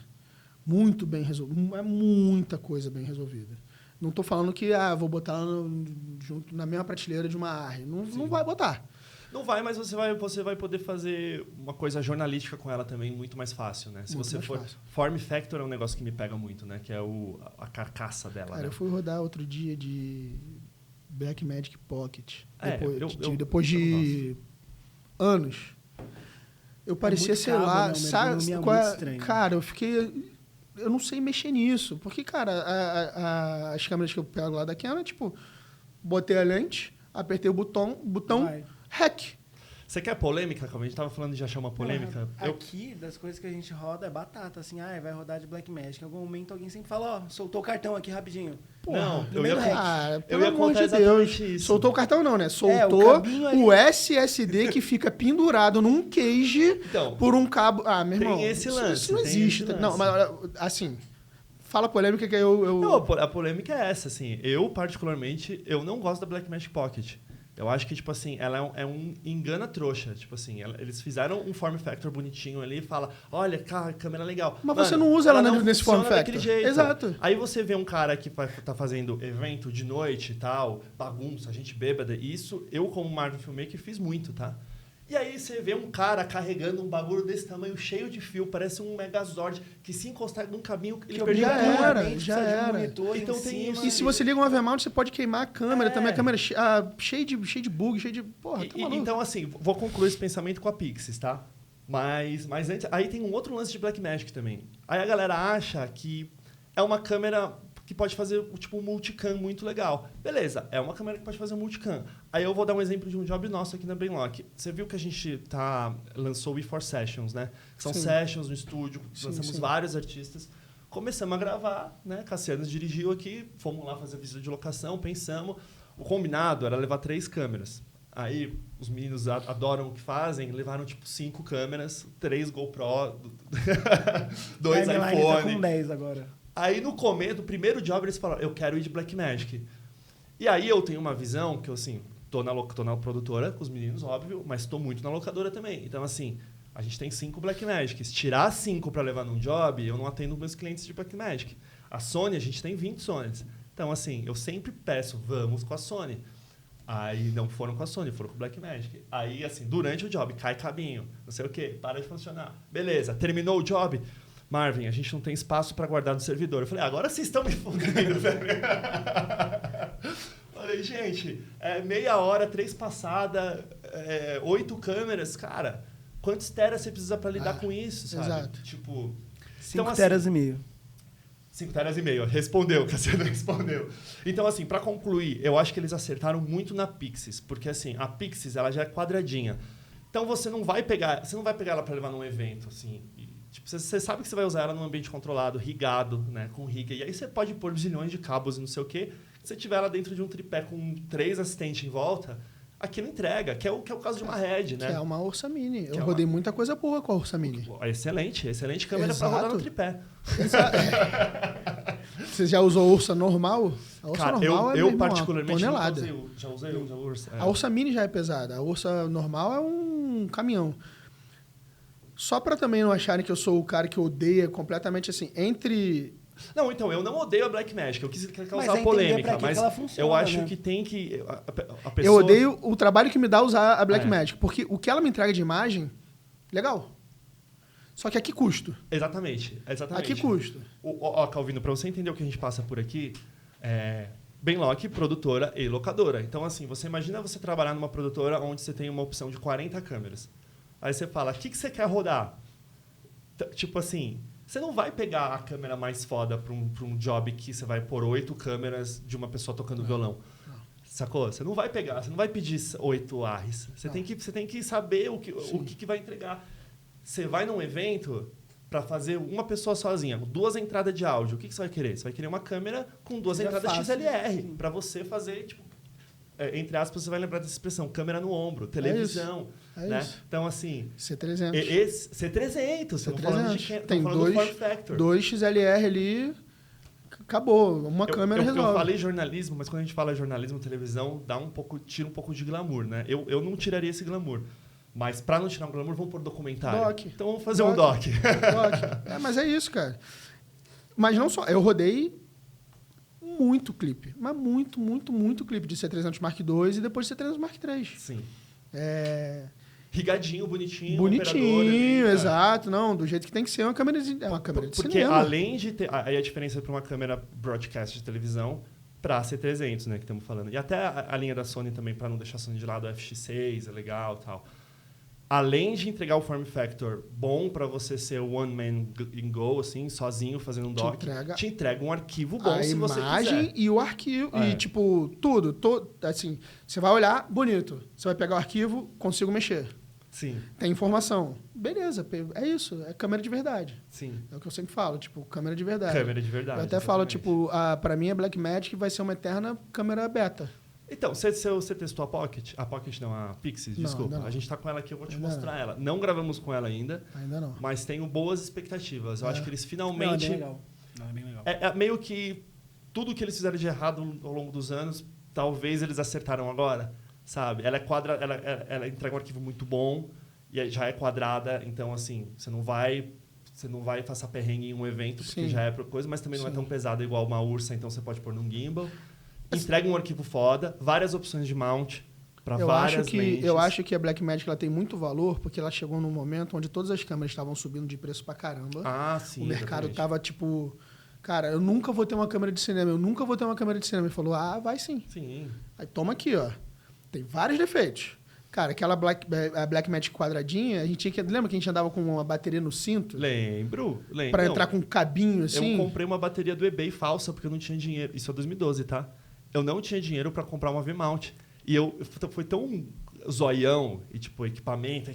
Muito bem resolvida. É muita coisa bem resolvida. Não estou falando que vou botar ela junto na mesma prateleira de uma ARRI. Não vai botar. Não vai, mas você vai poder fazer uma coisa jornalística com ela também muito mais fácil, né? Se você for... Form Factor é um negócio que me pega muito, né? Que é a carcaça dela. Cara, né? eu fui rodar outro dia de Blackmagic Pocket. eu Depois de anos. Eu parecia, sei lá... Né? Sabe, cara, eu não sei mexer nisso. Porque, cara, as câmeras que eu pego lá da Canon, tipo, botei a lente, apertei o botão, REC. Você quer polêmica? Como a gente tava falando de achar uma polêmica. Aqui, das coisas que a gente roda, é batata. Assim, vai rodar de Blackmagic. Em algum momento, alguém sempre fala, soltou o cartão aqui rapidinho. Não, eu ia contar exatamente isso. Soltou o cartão não, né? Soltou o SSD que fica pendurado num cage por um cabo... meu irmão, tem esse lance. Isso não existe. Não, mas assim... Fala a polêmica que eu... Não, a polêmica é essa, assim. Eu, particularmente, eu não gosto da Blackmagic Pocket. Eu acho que, tipo assim, ela é um engana trouxa. Tipo assim, eles fizeram um form factor bonitinho ali e fala, olha, cara, câmera legal. Mas você não usa ela nesse form factor. Jeito. Exato. Aí você vê um cara que tá fazendo evento de noite e tal, bagunça, gente bêbada. Isso, eu como Marvel Filmmaker fiz muito, tá? E aí você vê um cara carregando um bagulho desse tamanho, cheio de fio, parece um Megazord, que se encostar num caminho, ele perdeu já era. Então tem isso. E se você liga um AV-mount, você pode queimar a câmera também. A câmera cheia de bug, cheia de... Porra, tá maluco. Então, assim, vou concluir esse pensamento com a Pixis, tá? Mas antes... Aí tem um outro lance de Blackmagic também. Aí a galera acha que é uma câmera que pode fazer tipo um multicam muito legal. Beleza, é uma câmera que pode fazer um multicam. Aí eu vou dar um exemplo de um job nosso aqui na Brainlock. Você viu que a gente lançou o We4 Sessions, né? São sessions no estúdio, lançamos vários artistas. Começamos a gravar, né? Cassiano dirigiu aqui, fomos lá fazer visita de locação, pensamos. O combinado era levar 3 câmeras. Aí os meninos adoram o que fazem, levaram tipo 5 câmeras, 3 GoPro, 2 iPhone. Tá com 10 agora. Aí no começo, do primeiro job, eles falaram, eu quero ir de Blackmagic. E aí eu tenho uma visão que eu, assim, tô na produtora com os meninos, óbvio, mas tô muito na locadora também. Então, assim, a gente tem 5 Blackmagics. Tirar 5 para levar num job, eu não atendo meus clientes de Blackmagic. A Sony, a gente tem 20 Sonys. Então, assim, eu sempre peço, vamos com a Sony. Aí não foram com a Sony, foram com o Blackmagic. Aí, assim, durante o job, cai cabinho, não sei o quê, para de funcionar. Beleza, terminou o job... Marvin, a gente não tem espaço para guardar no servidor. Eu falei, agora vocês estão me fudendo, velho. Falei, gente, meia hora, 3 passadas, 8 câmeras, cara, Quantos teras você precisa para lidar com isso, sabe? Exato. Tipo... 5 teras e meio. 5 teras e meio. Respondeu, Cassiano respondeu. Então, assim, para concluir, eu acho que eles acertaram muito na Pixis. Porque, assim, a Pixis, ela já é quadradinha. Então, você não vai pegar ela para levar num evento, assim... Tipo, você sabe que você vai usar ela num ambiente controlado, rigado, né, com riga. E aí você pode pôr zilhões de cabos e não sei o quê. Se você tiver ela dentro de um tripé com 3 assistentes em volta, aquilo entrega, que é o caso de uma Red, né? Que é uma Ursa Mini. Eu rodei muita coisa boa com a Ursa Mini. Excelente câmera para rodar no tripé. Você já usou a Ursa normal? A Ursa Cara, normal eu particularmente tonelada. já usei a Ursa. A Ursa Mini já é pesada. A Ursa normal é um caminhão. Só para também não acharem que eu sou o cara que odeia completamente assim, entre... Não, então, eu não odeio a Blackmagic. Eu quis causar é polêmica, mas ela funciona, eu acho né? que tem que... A pessoa... Eu odeio o trabalho que me dá usar a Blackmagic, porque o que ela me entrega de imagem, legal. Só que a que custo? Exatamente. A que custo? Ó, Calvino, para você entender o que a gente passa por aqui, Benlock, produtora e locadora. Então, assim, você imagina você trabalhar numa produtora onde você tem uma opção de 40 câmeras. Aí você fala, o que você quer rodar? Tipo assim, você não vai pegar a câmera mais foda para um job que você vai pôr 8 câmeras de uma pessoa tocando violão. Não. Sacou? Você não vai pegar, você não vai pedir 8 Rs. Você tem que saber o que vai entregar. Você vai num evento para fazer uma pessoa sozinha, 2 entradas de áudio. O que você vai querer? Você vai querer uma câmera com 2 entradas XLR para você fazer, tipo, entre aspas, você vai lembrar dessa expressão, câmera no ombro, televisão. Né? Isso. Então, assim... C300. C300. Estamos falando de tem do form factor. 2 XLR ali, acabou. Uma câmera resolve. Eu falei jornalismo, mas quando a gente fala jornalismo, ttelevisão, tira um pouco de glamour, né? Eu não tiraria esse glamour. Mas para não tirar um glamour, vamos pôr documentário. Doc. Então vamos fazer um doc. Mas é isso, cara. Mas não só. Eu rodei muito clipe. Mas muito clipe de C300 Mark II e depois de C300 Mark III. Sim. Rigadinho, bonitinho, exato. Não, do jeito que tem que ser uma câmera de cinema. Porque além de ter... Aí a diferença para uma câmera broadcast de televisão para C300, né, que estamos falando. E até a linha da Sony também, para não deixar a Sony de lado, a FX6 é legal e tal. Além de entregar o form factor bom para você ser one man in go, assim, sozinho, fazendo um doc, te entrega um arquivo bom se você quiser. A imagem e o arquivo. E, tipo, tudo. Assim, você vai olhar, bonito. Você vai pegar o arquivo, consigo mexer. Sim. Tem informação. Beleza, é isso. É câmera de verdade. Sim. É o que eu sempre falo, tipo, câmera de verdade. Câmera de verdade. Eu até falo, tipo, pra mim a Blackmagic vai ser uma eterna câmera beta. Então, você testou a Pocket? A Pocket não, a Pixis, desculpa. Não. A gente tá com ela aqui, eu vou te mostrar ela. Não gravamos com ela ainda. Ainda não. Mas tenho boas expectativas. Eu acho que eles finalmente... É bem legal. É bem legal. É meio que tudo que eles fizeram de errado ao longo dos anos, talvez eles acertaram agora, sabe? Ela ela entrega um arquivo muito bom e já é quadrada, então, assim, você não vai passar perrengue em um evento, porque já é coisa, mas também não é tão pesada igual uma Ursa, então você pode pôr num gimbal. Entrega um arquivo foda, várias opções de mount para várias lentes. Eu acho que a Blackmagic ela tem muito valor porque ela chegou num momento onde todas as câmeras estavam subindo de preço pra caramba. Ah, sim. O mercado tava tipo, cara, eu nunca vou ter uma câmera de cinema, Ele falou, vai sim. Sim. Aí toma aqui, ó. Tem vários defeitos. Cara, aquela a Blackmagic quadradinha, a gente tinha que... Lembra que a gente andava com uma bateria no cinto? Lembro. Pra entrar com um cabinho assim? Eu comprei uma bateria do eBay falsa porque eu não tinha dinheiro. Isso é 2012, tá? Eu não tinha dinheiro para comprar uma V-mount. E eu foi tão zoião e, tipo, equipamento,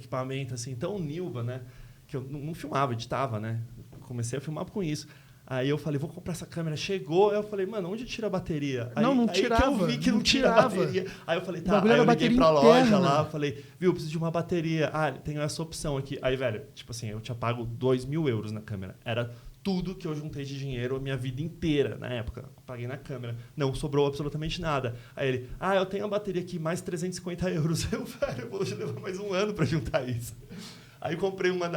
assim, tão nilva, né? Que eu não filmava, editava, né? Comecei a filmar com isso. Aí eu falei, vou comprar essa câmera. Chegou, aí eu falei, mano, onde tira a bateria? Não tirava. Aí que eu vi que não tirava a bateria. Aí eu falei, tá. Aí eu liguei pra interna. loja lá, falei, viu, preciso de uma bateria. Tem essa opção aqui. Aí, velho, tipo assim, eu tinha pago 2.000 euros na câmera. Era tudo que eu juntei de dinheiro a minha vida inteira, na época. Paguei na câmera. Não sobrou absolutamente nada. Aí ele, eu tenho a bateria aqui, mais 350 euros. Eu, velho, eu vou levar mais um ano pra juntar isso. Aí comprei uma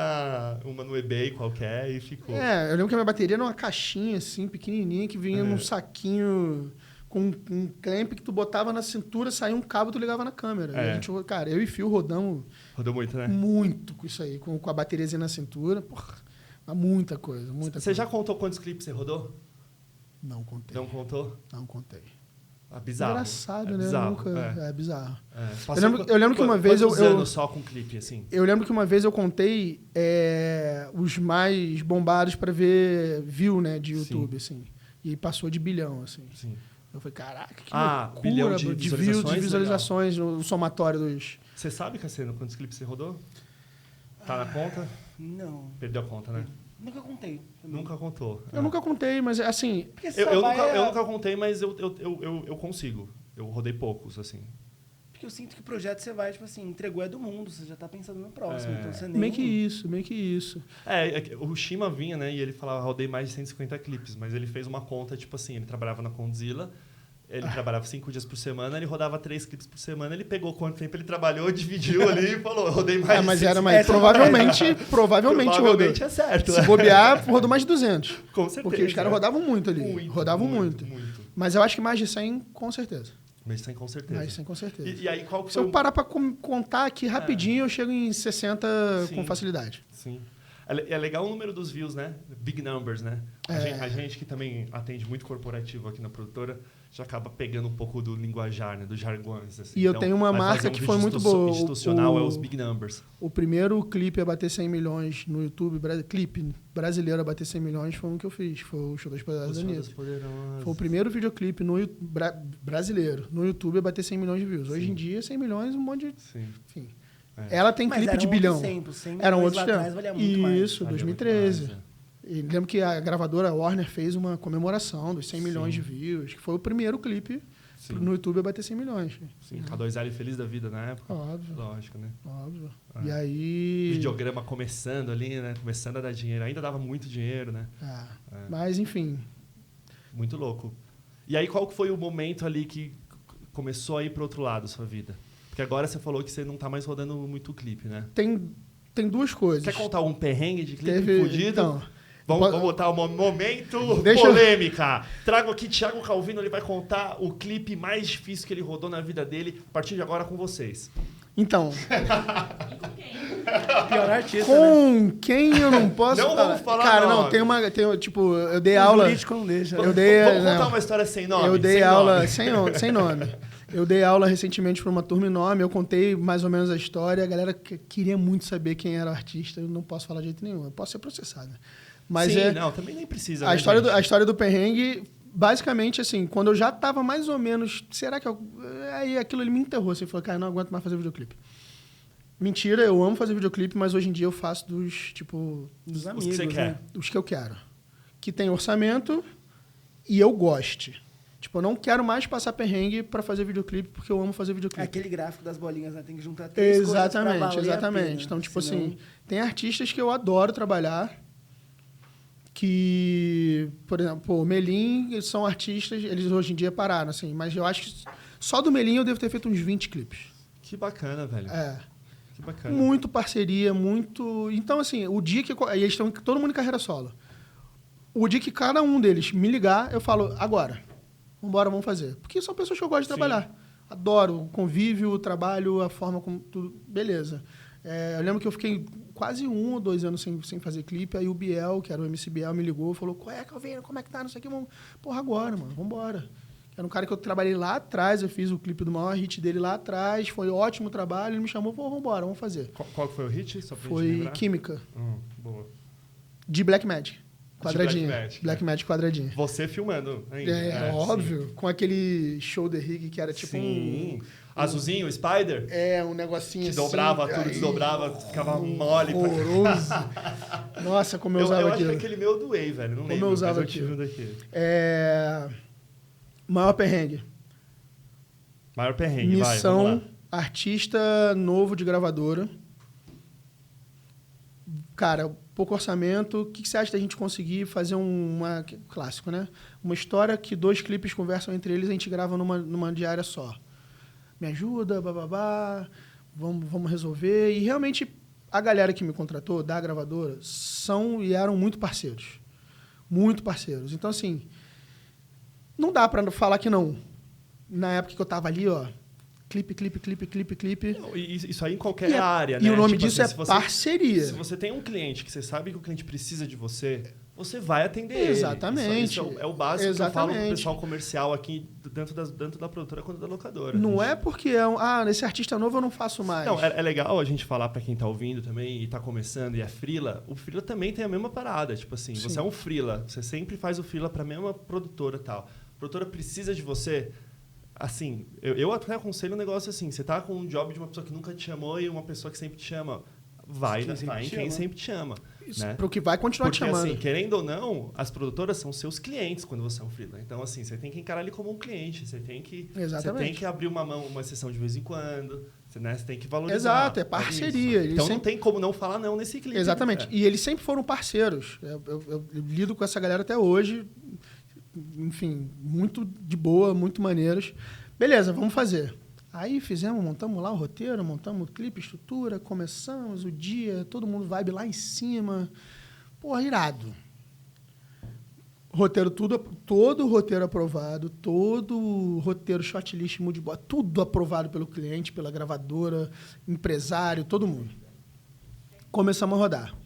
no eBay qualquer e ficou. Eu lembro que a minha bateria era uma caixinha, assim, pequenininha, que vinha num saquinho com um clamp que tu botava na cintura, saía um cabo e tu ligava na câmera. E a gente, cara, eu e Fio rodamos... Rodou muito, né? Muito com isso aí, com a bateriazinha na cintura. Porra. Muita coisa. Você já contou quantos clipes você rodou? Não contei. Não contou? Não contei. Bizarro. Engraçado, é né? bizarro, Nunca... É bizarro. Eu lembro que uma vez quantos anos só com clipe, assim? Eu lembro que uma vez eu contei os mais bombados para ver view, né, de YouTube, assim. E passou de bilhão, assim. Sim. Eu falei, caraca, que loucura, bilhão de visualizações, views, de visualizações no somatório dos... Você sabe, Cassiano, quantos clipes você rodou? Tá na conta? Não. Perdeu a conta, né? Nunca contei. Nunca contou. Eu nunca contei, mas assim... Eu nunca contei, mas eu consigo. Eu rodei poucos, assim. Porque eu sinto que o projeto você vai, tipo assim, entregou é do mundo, você já tá pensando no próximo, então você nem... Meio que isso. O Shima vinha, né, e ele falava, rodei mais de 150 clipes, mas ele fez uma conta, tipo assim, ele trabalhava na Condzilla, ele trabalhava 5 dias por semana, ele rodava 3 clipes por semana, ele pegou quanto tempo ele trabalhou, dividiu ali e falou, rodei mais mas de 150. mas provavelmente rodou. É certo. Se bobear, rodou mais de 200. Com certeza. Porque os caras rodavam muito ali. Rodavam muito. Mas eu acho que mais de 100, com certeza. Mais de 100, com certeza. Mais de 100, com certeza. E aí, qual que Se eu parar pra contar aqui rapidinho, eu chego em 60 com facilidade. Sim. É legal o número dos views, né? Big numbers, né? A gente que também atende muito corporativo aqui na produtora, já acaba pegando um pouco do linguajar, né? Dos jargões. Assim. E eu tenho uma marca que foi muito boa. Institucional é os big numbers. O primeiro clipe a bater 100 milhões no YouTube, clipe brasileiro a bater 100 milhões, foi um que eu fiz. Foi o Show das Poderosas da Anitta. Foi o primeiro videoclipe brasileiro no YouTube a bater 100 milhões de views. Hoje em dia, 100 milhões, um monte de... Sim. Enfim. Ela tem clipe de bilhão. Eram outros tempos. Isso, 2013. E lembro que a gravadora Warner fez uma comemoração dos 100 milhões de views, que foi o primeiro clipe no YouTube a bater 100 milhões. Sim, K2L feliz da vida na época. Óbvio. Lógico, né? Óbvio. E aí... Videograma começando ali, né? Começando a dar dinheiro. Ainda dava muito dinheiro, né? Mas, enfim. Muito louco. E aí, qual foi o momento ali que começou a ir para o outro lado da sua vida? Porque agora você falou que você não tá mais rodando muito clipe, né? Tem duas coisas. Quer contar um perrengue de clipe fudido? Então, vamos botar um momento polêmica. Trago aqui Thiago Calvino, ele vai contar o clipe mais difícil que ele rodou na vida dele, a partir de agora com vocês. Então... E com quem? Pior artista, com quem eu não posso não falar? Vamos falar Cara, nome. tipo, eu dei aula... Político não deixa. Eu dei, vamos contar uma história sem nome? Eu dei aula sem nome. Eu dei aula recentemente para uma turma enorme, eu contei mais ou menos a história, a galera queria muito saber quem era o artista, eu não posso falar de jeito nenhum, eu posso ser processado. Mas sim, não, também nem precisa. A história do perrengue, basicamente, assim, quando eu já estava mais ou menos, será que aí aquilo ele me enterrou, assim, falou, cara, eu não aguento mais fazer videoclipe. Mentira, eu amo fazer videoclipe, mas hoje em dia eu faço dos amigos, que você quer. né? Os que eu quero. Que tem orçamento e eu goste. Tipo, eu não quero mais passar perrengue para fazer videoclipe, porque eu amo fazer videoclipe. É aquele gráfico das bolinhas, né? Tem que juntar 3 coisas pra valer a pena. Então, tipo assim, tem artistas que eu adoro trabalhar, que, por exemplo, o Melim, eles são artistas, eles hoje em dia pararam, assim, mas eu acho que só do Melim eu devo ter feito uns 20 clipes. Que bacana, velho. Que bacana. Muito parceria, muito... Então, assim, o dia que... E eles estão todo mundo em carreira solo. O dia que cada um deles me ligar, eu falo, agora... Vambora, vamos fazer. Porque são pessoas que eu gosto de trabalhar. Adoro o convívio, o trabalho, a forma como tudo... Beleza. Eu lembro que eu fiquei quase 1 ou 2 anos sem fazer clipe. Aí o Biel, que era o MC Biel, me ligou e falou, qual é, Calvino? Como é que tá? Não sei o que. Porra, agora, mano. Vambora. Era um cara que eu trabalhei lá atrás. Eu fiz o clipe do maior hit dele lá atrás. Foi ótimo trabalho. Ele me chamou, pô, vambora, vamos fazer. Qual foi o hit? Só pra foi Química. Boa. De Black Magic. Quadradinho. Black Magic quadradinho. Você filmando ainda. Óbvio. Sim. Com aquele shoulder rig que era tipo azulzinho, Spider? Um negocinho que assim. dobrava tudo, desdobrava, ficava mole. Horroroso. Nossa, como eu usava aquilo. Eu acho que aquele meu eu doei, velho. Não lembro, como eu usava aquilo. Maior perrengue. Maior perrengue, Missão, vai, vamos lá. Artista novo de gravadora. Cara, pouco orçamento. O que você acha da gente conseguir fazer clássico, né? Uma história que 2 clipes conversam entre eles e a gente grava numa diária só. Me ajuda, bababá, vamos resolver. E realmente a galera que me contratou da gravadora são e eram muito parceiros. Muito parceiros. Então, assim, não dá para falar que não. Na época que eu tava ali, ó, clipe. Não, isso aí em qualquer área, né? E o nome tipo disso assim, parceria. Se você tem um cliente que você sabe que o cliente precisa de você você vai atender ele. Exatamente. Isso é o básico que eu falo pro pessoal comercial aqui dentro da produtora quanto da locadora. Não é porque esse artista novo eu não faço mais. Não, é legal a gente falar pra quem tá ouvindo também e tá começando e é freela. O freela também tem a mesma parada. Tipo assim, Sim. você é um freela, você sempre faz o freela pra mesma produtora e tal. A produtora precisa de você. Assim, eu até aconselho um negócio assim, você tá com um job de uma pessoa que nunca te chamou e uma pessoa que sempre te chama. Vai em quem sempre te chama. Né? Para o que vai continuar te chamando. Porque, assim, querendo ou não, as produtoras são seus clientes quando você é um freelancer. Então, assim, você tem que encarar ele como um cliente. Você tem que abrir uma exceção de vez em quando. Você tem que valorizar. Exato, é parceria. Então, não tem como não falar não nesse cliente. Exatamente. E eles sempre foram parceiros. Eu lido com essa galera até hoje. Enfim, muito de boa, muito maneiros. Beleza, vamos fazer. Aí montamos lá o roteiro, montamos o clipe, estrutura, começamos o dia, todo mundo vibe lá em cima. Porra, irado. Roteiro, todo o roteiro aprovado, todo o roteiro, shortlist, moodboard, tudo aprovado pelo cliente, pela gravadora, empresário, todo mundo. Começamos a rodar.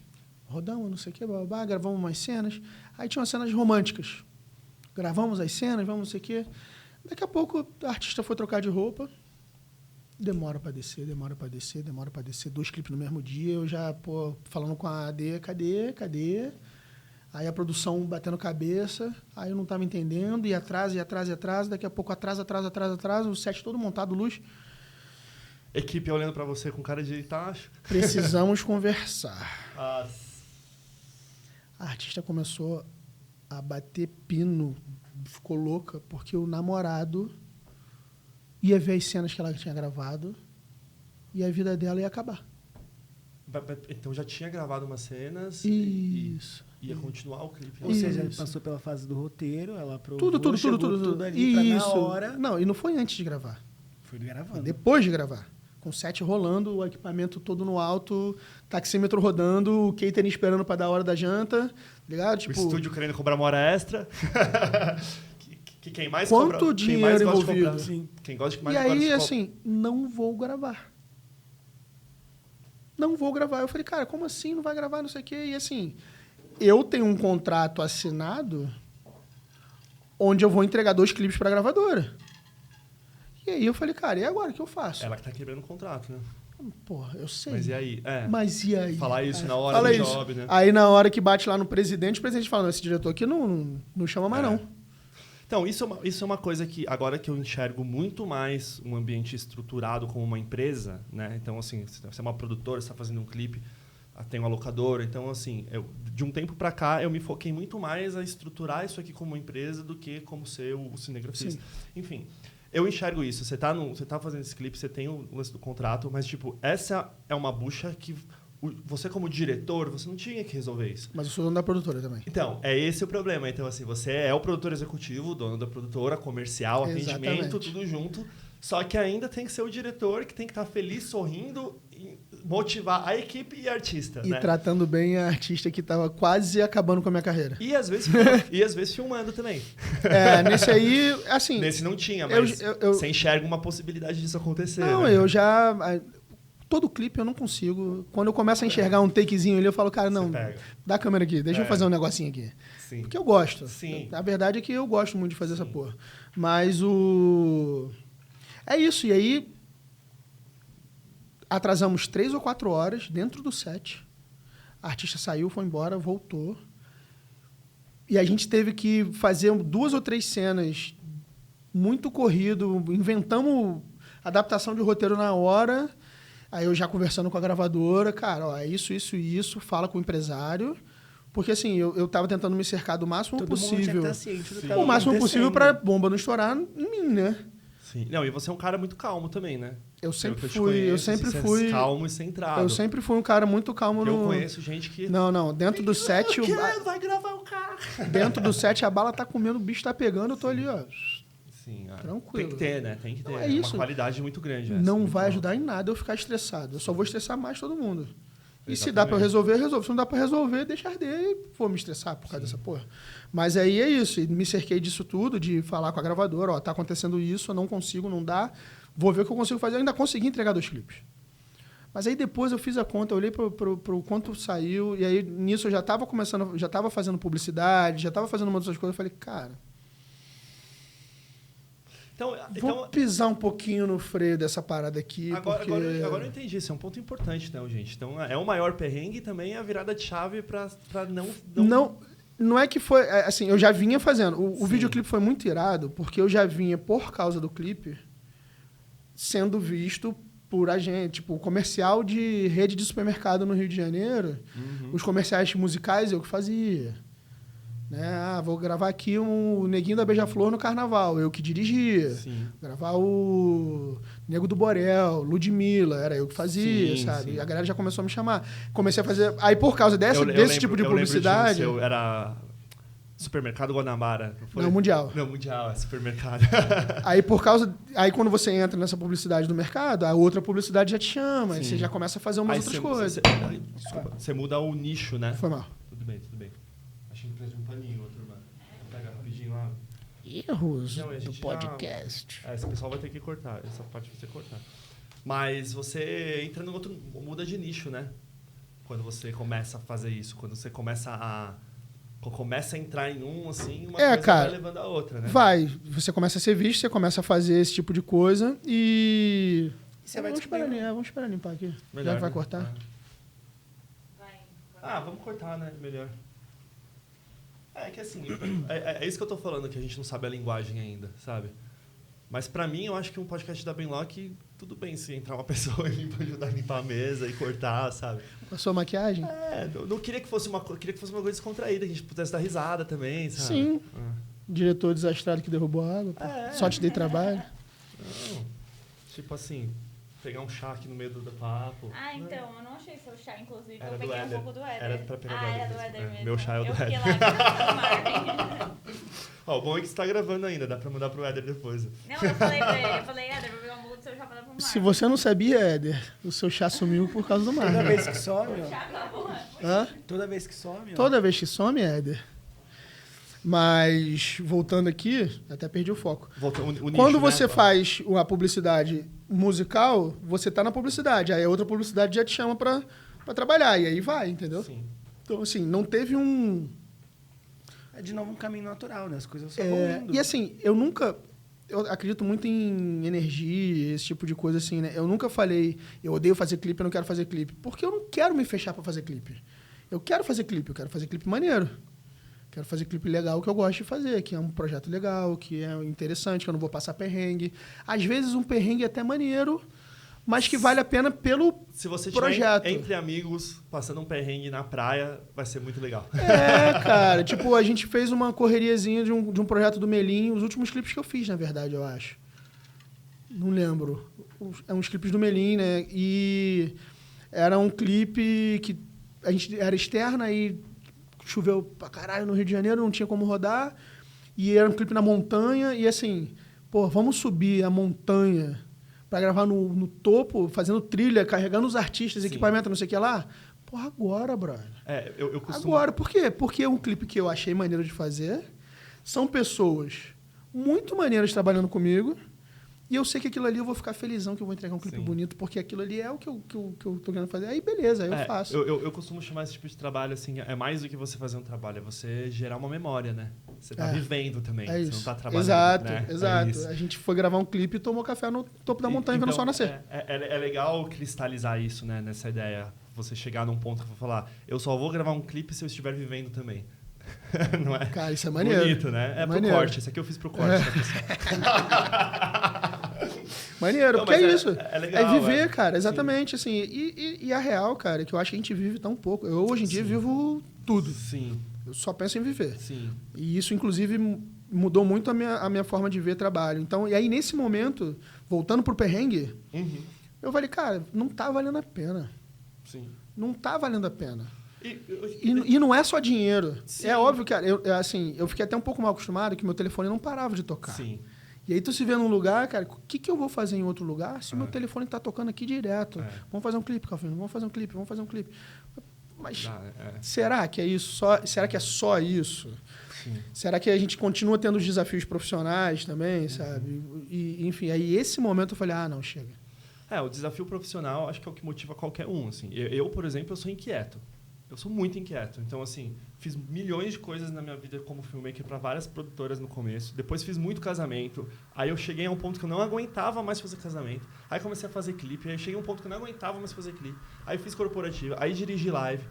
Rodamos, não sei o que, babá, gravamos umas cenas. Aí tinha umas cenas românticas. Gravamos as cenas, vamos não sei o que. Daqui a pouco, o artista foi trocar de roupa. Demora pra descer. 2 clipes no mesmo dia. Eu já, falando com a AD, cadê? Aí a produção batendo cabeça. Aí eu não tava entendendo. E atrasa. Daqui a pouco atrasa. O set todo montado, luz. Equipe olhando pra você com cara de tacho. Precisamos conversar. A artista começou a bater pino. Ficou louca porque o namorado ia ver as cenas que ela tinha gravado e a vida dela ia acabar. Então já tinha gravado umas cenas Isso. e ia continuar o clipe. Ou seja, passou pela fase do roteiro, ela aprovou, tudo ali pra na hora. Não, e não foi antes de gravar. Foi gravando. Foi depois de gravar. Com o set rolando, o equipamento todo no alto, taxímetro rodando, o catering esperando para dar a hora da janta, ligado? Tipo, o estúdio querendo cobrar uma hora extra. Quem mais quanto cobra, dinheiro quem mais envolvido? gosta de cobrar, quem gosta de mais e aí, cobra, assim, não vou gravar. Não vou gravar. Eu falei, cara, como assim não vai gravar, não sei o quê? E assim, eu tenho um contrato assinado onde eu vou entregar 2 clipes para a gravadora. E aí eu falei, cara, e agora o que eu faço? Ela que tá quebrando o contrato, né? Porra, eu sei. Mas e aí? Mas e aí? Falar isso na hora do job, né? Aí na hora que bate lá no presidente, o presidente fala, esse diretor aqui não chama mais não. Então, isso é uma coisa que agora que eu enxergo muito mais um ambiente estruturado como uma empresa, né? Então, assim, você é uma produtora, você está fazendo um clipe, tem uma locadora. Então, assim, de um tempo para cá, eu me foquei muito mais a estruturar isso aqui como uma empresa do que como ser o cinegrafista. Sim. Enfim, eu enxergo isso. Você tá fazendo esse clipe, você tem o lance do contrato, mas, tipo, essa é uma bucha que você, como diretor, você não tinha que resolver isso. Mas eu sou dono da produtora também. Então, é esse o problema. Então, assim, você é o produtor executivo, dono da produtora, comercial, atendimento, tudo junto. Só que ainda tem que ser o diretor que tem que estar feliz, sorrindo, e motivar a equipe e a artista. E né? tratando bem a artista que estava quase acabando com a minha carreira. E às vezes filmando também. Nesse aí, assim... Nesse não tinha, mas você enxerga uma possibilidade disso acontecer. Não, né? eu já... Todo clipe eu não consigo. Quando eu começo a enxergar um takezinho ali, eu falo, cara, não, dá a câmera aqui, deixa eu fazer um negocinho aqui. Sim. Porque eu gosto. Sim. A verdade é que eu gosto muito de fazer essa porra. Mas é isso. E aí, atrasamos 3 ou 4 horas dentro do set. A artista saiu, foi embora, voltou. E a gente teve que fazer 2 ou 3 cenas muito corrido. Inventamos adaptação de roteiro na hora. Aí eu já conversando com a gravadora, cara, ó, é isso, fala com o empresário. Porque, assim, eu tava tentando me cercar do máximo possível. Tá ciente do que o máximo possível pra bomba não estourar em mim, né? Sim. Não, e você é um cara muito calmo também, né? Eu sempre Conheço, fui calmo e centrado. Eu sempre fui um cara muito calmo Eu conheço gente que... Não, dentro do set... vai gravar o carro. Dentro do set, a bala tá comendo, o bicho tá pegando, eu tô ali, ó... Sim, tranquilo. Tem que ter, né? Tem que ter. Então é isso. Uma qualidade muito grande. Não vai ajudar em nada eu ficar estressado. Eu só vou estressar mais todo mundo. E Exatamente. se dá pra eu resolver, eu resolvo. Se não dá pra resolver, deixa arder e vou me estressar por causa dessa porra. Mas aí é isso. E me cerquei disso tudo, de falar com a gravadora, ó, tá acontecendo isso, eu não consigo, não dá. Vou ver o que eu consigo fazer. Eu ainda consegui entregar 2 clipes. Mas aí depois eu fiz a conta, eu olhei pro quanto saiu, e aí nisso eu já estava fazendo publicidade, já estava fazendo uma outras coisas, eu falei, cara, vou pisar um pouquinho no freio dessa parada aqui, agora eu entendi, isso é um ponto importante, então, gente. Então, é o maior perrengue e também é a virada de chave para Não é que foi... Assim, eu já vinha fazendo. O videoclipe foi muito irado, porque eu já vinha, por causa do clipe, sendo visto por agente. Tipo, o comercial de rede de supermercado no Rio de Janeiro, os comerciais musicais eu que fazia. Né? Vou gravar aqui o Neguinho da Beija-Flor no Carnaval, eu que dirigia. Sim. Gravar o Nego do Borel, Ludmilla, era eu que fazia, sabe? Sim. A galera já começou a me chamar. Comecei a fazer... Aí, por causa desse tipo de publicidade... Eu era Supermercado Guanabara. Não, Mundial. Não, Mundial, é supermercado. Aí, aí, quando você entra nessa publicidade do mercado, a outra publicidade já te chama. Aí você já começa a fazer umas outras coisas. Desculpa, você muda o nicho, né? Foi mal. Tudo bem. Achei que precisa de um paninho, turma. Vou pegar rapidinho lá. Erros Não, do podcast. Esse pessoal vai ter que cortar. Essa parte vai ter que cortar. Mas você entra no outro... Muda de nicho, né? Quando você começa a fazer isso. Quando você começa a entrar em um, assim, uma coisa vai levando a outra, né? Vai. Você começa a ser visto, você começa a fazer esse tipo de coisa e... Vamos esperar limpar aqui. Melhor, já que vai né? cortar. Vamos cortar, né? Melhor. É que assim, é isso que eu tô falando, que a gente não sabe a linguagem ainda, sabe? Mas pra mim, eu acho que um podcast da Benlock, tudo bem se entrar uma pessoa e ajudar a limpar a mesa e cortar, sabe? Com a sua maquiagem? Não queria que fosse uma coisa descontraída, que a gente pudesse dar risada também, sabe? Sim. Diretor desastrado que derrubou a água. Só te dei trabalho. Não. Tipo assim, pegar um chá aqui no meio do papo. Então, eu não achei seu chá, inclusive. Era eu peguei um pouco do Éder. Era pra pegar do Éder. Era do Éder mesmo. Meu chá é o do Eu Éder. fiquei lá gravando Marvin. O bom é que você tá gravando ainda, dá pra mandar pro Éder depois. Não, eu falei pra ele, Éder, vou pegar um bolo do seu chá pra dar pro Marvin. Se você não sabia, Éder, o seu chá sumiu por causa do mar. Toda vez que some, ó. Chá acabou. Toda vez que some, ó. Toda vez que some, Éder. Mas, voltando aqui, até perdi o foco. Quando você faz a publicidade musical, você tá na publicidade. Aí a outra publicidade já te chama pra trabalhar. E aí vai, entendeu? Sim. Então, assim, não teve um... É de novo um caminho natural, né? As coisas só vão indo. E assim, eu acredito muito em energia, esse tipo de coisa assim, né? Eu nunca falei, eu odeio fazer clipe, eu não quero fazer clipe. Porque eu não quero me fechar pra fazer clipe. Eu quero fazer clipe maneiro. Quero fazer clipe legal que eu gosto de fazer, que é um projeto legal, que é interessante, que eu não vou passar perrengue. Às vezes um perrengue é até maneiro, mas que vale a pena pelo projeto. Se você estiver entre amigos, passando um perrengue na praia, vai ser muito legal. Cara. Tipo, a gente fez uma correriazinha de um projeto do Melim, os últimos clipes que eu fiz, na verdade, eu acho. Não lembro. Uns clipes do Melim, né? E era um clipe que a gente era externa e choveu pra caralho no Rio de Janeiro, não tinha como rodar. E era um clipe na montanha. E assim, vamos subir a montanha pra gravar no topo, fazendo trilha, carregando os artistas, equipamento, não sei o que lá. Agora, brother. Eu costumo... Agora, por quê? Porque é um clipe que eu achei maneiro de fazer. São pessoas muito maneiras trabalhando comigo. E eu sei que aquilo ali eu vou ficar felizão que eu vou entregar um clipe bonito, porque aquilo ali é o que eu tô querendo fazer. Aí, beleza, aí eu faço. Eu costumo chamar esse tipo de trabalho, assim, é mais do que você fazer um trabalho, é você gerar uma memória, né? Você tá vivendo também, você não tá trabalhando. Exato. A gente foi gravar um clipe e tomou café no topo da montanha vendo o sol nascer. É legal cristalizar isso, né? Nessa ideia. Você chegar num ponto que eu vou falar, eu só vou gravar um clipe se eu estiver vivendo também. Não é? Cara, isso é maneiro. Bonito, né? É maneiro. Pro corte. Esse aqui eu fiz pro corte, tá, pessoal? Maneiro, porque é isso. É legal. É viver, cara, exatamente. Assim, e a real, cara, que eu acho que a gente vive tão pouco. Eu, hoje em dia, vivo tudo. Sim. Eu só penso em viver. Sim. E isso, inclusive, mudou muito a minha forma de ver trabalho. Então, e aí, nesse momento, voltando pro perrengue, eu falei, cara, não tá valendo a pena. Sim. Não tá valendo a pena. E não é só dinheiro. Sim. É óbvio, cara, eu fiquei até um pouco mal acostumado que meu telefone não parava de tocar. Sim. E aí tu se vê num lugar, cara, o que eu vou fazer em outro lugar se o meu telefone tá tocando aqui direto? Vamos fazer um clipe, Calvino, vamos fazer um clipe. Mas será que é isso? Será que é só isso? Sim. Será que a gente continua tendo os desafios profissionais também, sabe? E, enfim, aí esse momento eu falei, não, chega. O desafio profissional acho que é o que motiva qualquer um, assim. Eu, por exemplo, eu sou inquieto. Eu sou muito inquieto. Então, assim, fiz milhões de coisas na minha vida como filmmaker para várias produtoras no começo. Depois fiz muito casamento. Aí eu cheguei a um ponto que eu não aguentava mais fazer casamento. Aí comecei a fazer clipe. Aí eu cheguei a um ponto que eu não aguentava mais fazer clipe. Aí fiz corporativa. Aí dirigi live.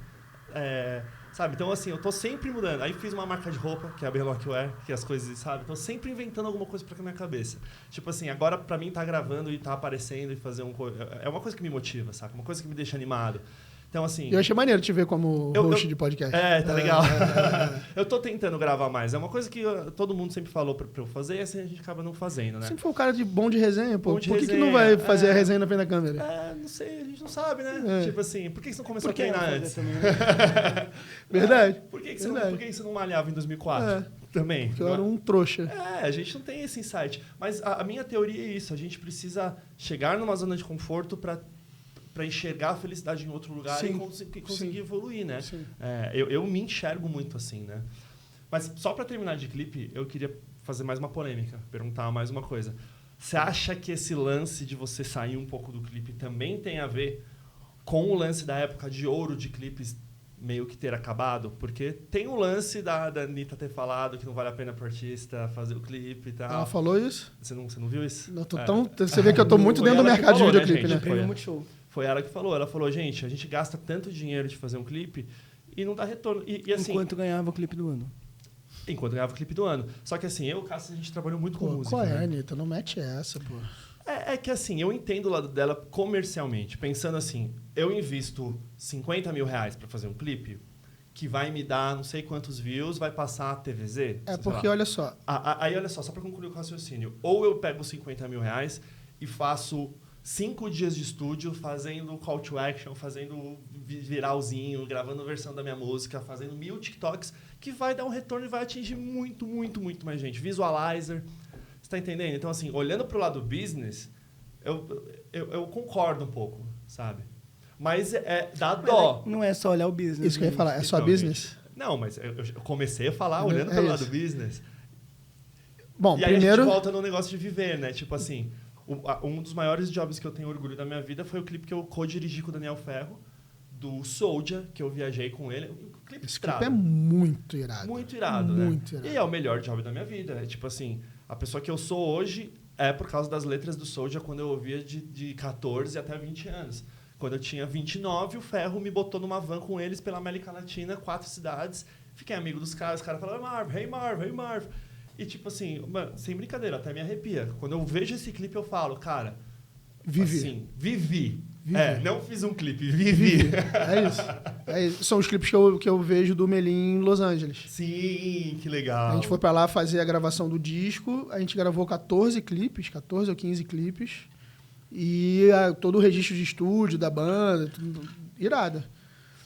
Sabe? Então, assim, eu tô sempre mudando. Aí fiz uma marca de roupa, que é a Belloc Wear, que as coisas, sabe? Tô sempre inventando alguma coisa pra minha cabeça. Tipo assim, agora pra mim tá gravando e tá aparecendo e fazer é uma coisa que me motiva, sabe? Uma coisa que me deixa animado. Então, assim... Eu achei maneiro te ver como host de podcast. Tá legal. Eu tô tentando gravar mais. É uma coisa que todo mundo sempre falou pra eu fazer e assim a gente acaba não fazendo, né? Sempre foi um cara bom de resenha, pô. Bom de Por que resenha, não vai fazer a resenha na frente da câmera? Não sei, a gente não sabe, né? Tipo assim, por que você não começou a treinar antes? Também, né? Verdade. Por que você não malhava em 2004? Também. Porque eu era um trouxa. A gente não tem esse insight. Mas a minha teoria é isso. A gente precisa chegar numa zona de conforto para enxergar a felicidade em outro lugar e conseguir evoluir, né? Eu me enxergo muito assim, né? Mas só para terminar de clipe, eu queria fazer mais uma polêmica, perguntar mais uma coisa. Você acha que esse lance de você sair um pouco do clipe também tem a ver com o lance da época de ouro de clipes meio que ter acabado? Porque tem o lance da Anitta ter falado que não vale a pena pro artista fazer o clipe e tal. Ela falou isso? Você não viu isso? Não, você vê que eu tô muito dentro do mercado de videoclipe, né? Prêmio Multishow. Foi ela que falou. Ela falou, gente, a gente gasta tanto dinheiro de fazer um clipe e não dá retorno. E assim, enquanto ganhava o clipe do ano. Enquanto ganhava o clipe do ano. Só que assim, eu e o Cássio, a gente trabalhou muito com música. Qual é, né? Anitta? Não mete essa, pô. É que assim, eu entendo o lado dela comercialmente. Pensando assim, eu invisto 50 mil reais pra fazer um clipe que vai me dar não sei quantos views, vai passar a TVZ. Porque, olha só... Aí, olha só pra concluir o raciocínio. Ou eu pego 50 mil reais e faço 5 dias de estúdio fazendo call to action, fazendo viralzinho, gravando versão da minha música, fazendo 1000 TikToks, que vai dar um retorno e vai atingir muito, muito, muito mais gente. Visualizer, você tá entendendo? Então, assim, olhando pro lado business, eu concordo um pouco, sabe? Mas dá dó. Não é só olhar o business. Isso que eu ia falar, é só business? Não, mas eu comecei a falar olhando pelo lado business. Bom, e aí primeiro... a gente volta no negócio de viver, né? Tipo assim, um dos maiores jobs que eu tenho orgulho da minha vida foi o clipe que eu co-dirigi com o Daniel Ferro, do Soulja, que eu viajei com ele. Esse clipe é muito irado. Muito irado, muito né? irado. E é o melhor job da minha vida. É tipo assim, a pessoa que eu sou hoje é por causa das letras do Soulja quando eu ouvia de 14 até 20 anos. Quando eu tinha 29, o Ferro me botou numa van com eles pela América Latina, 4 cidades. Fiquei amigo dos caras. Os caras falaram, Marv, hey Marv, hey Marv. E tipo assim, mano, sem brincadeira, até me arrepia. Quando eu vejo esse clipe, eu falo, cara... Vivi. Assim, vivi. Não fiz um clipe, vivi. É isso. São os clipes que eu vejo do Melim em Los Angeles. Sim, que legal. A gente foi pra lá fazer a gravação do disco, a gente gravou 14 ou 15 clipes. E todo o registro de estúdio da banda, tudo, irada.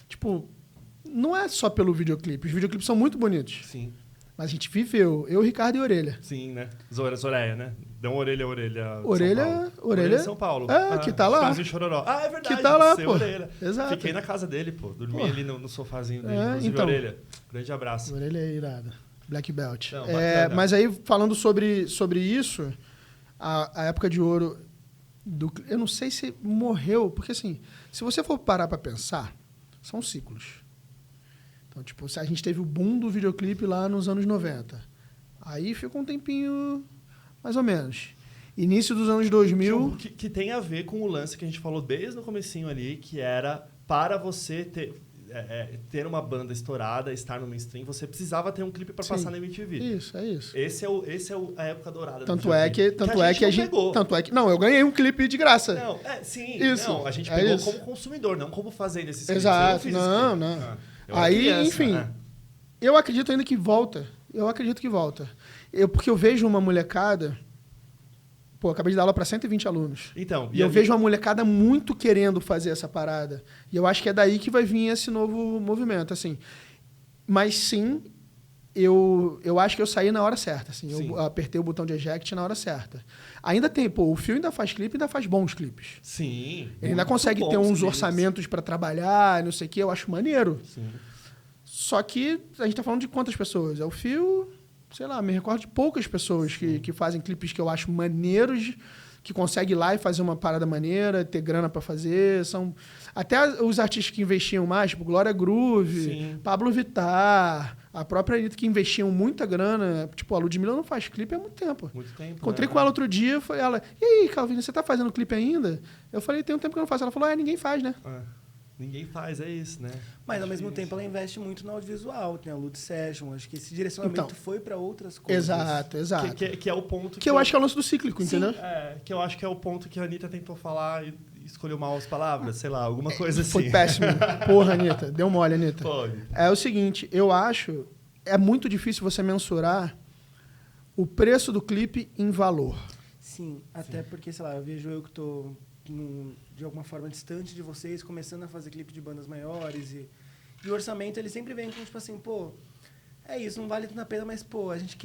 Tipo, não é só pelo videoclipe. Os videoclipes são muito bonitos. Sim. Mas a gente viveu, eu, Ricardo e Orelha. Sim, né? Zoreia, né? Deu uma orelha. Orelha de São Paulo. Que tá lá. Chororó. É verdade. Que tá lá, pô. Orelha. Exato. Fiquei na casa dele, pô. Dormi ali no sofazinho dele. Então, Orelha. Grande abraço. Orelha é irada. Black Belt. Não, mas aí, falando sobre isso, a época de ouro... eu não sei se morreu, porque assim, se você for parar para pensar, são ciclos. Então, tipo, a gente teve o boom do videoclipe lá nos anos 90. Aí ficou um tempinho, mais ou menos. Início dos anos 2000... Que tem a ver com o lance que a gente falou desde o comecinho ali, que era para você ter uma banda estourada, estar no mainstream, você precisava ter um clipe para passar na MTV. Isso, é isso. Esse é a época dourada tanto é que a gente não, eu ganhei um clipe de graça. Não, sim. Isso. Não, a gente pegou como consumidor, não como fazendo esses clipes. Exato. Não. Aí, criança, enfim, eu acredito ainda que volta. Porque eu vejo uma molecada... Pô, acabei de dar aula para 120 alunos. Então, e eu vejo uma molecada muito querendo fazer essa parada. E eu acho que é daí que vai vir esse novo movimento, assim. Mas sim, eu acho que eu saí na hora certa, assim. Sim. Eu apertei o botão de eject na hora certa. Ainda tem, o Fio ainda faz clipe e ainda faz bons clipes. Sim. Ele ainda consegue ter uns orçamentos para trabalhar, não sei o quê, eu acho maneiro. Sim. Só que a gente tá falando de quantas pessoas? É o Fio... Sei lá, me recordo de poucas pessoas que fazem clipes que eu acho maneiros, que consegue ir lá e fazer uma parada maneira, ter grana pra fazer. São até os artistas que investiam mais, tipo Glória Groove, Sim. Pablo Vittar, a própria Anitta, que investiam muita grana. Tipo, a Ludmilla não faz clipe há muito tempo. Muito tempo. Encontrei né? com ela outro dia, foi ela, e aí, Calvino, você tá fazendo clipe ainda? Eu falei, tem um tempo que eu não faço. Ela falou, ninguém faz, né? Ninguém faz, é isso, né? Mas, ao mesmo tempo, ela investe muito no audiovisual. Tem a Lute Session. Acho que esse direcionamento Então, foi para outras coisas. Exato. Que é o ponto Que eu acho que é o lance do cíclico, entendeu? que eu acho que é o ponto que a Anitta tentou falar e escolheu mal as palavras, sei lá, alguma coisa assim. Foi péssimo. Porra, Anitta. Deu mole, Anitta. Pode. É o seguinte, eu acho... É muito difícil você mensurar o preço do clipe em valor. Sim, até porque, sei lá, eu vejo eu que tô de alguma forma distante de vocês, começando a fazer clipe de bandas maiores e o orçamento ele sempre vem com tipo assim, pô, é isso, não vale tanto a pena, mas pô, a gente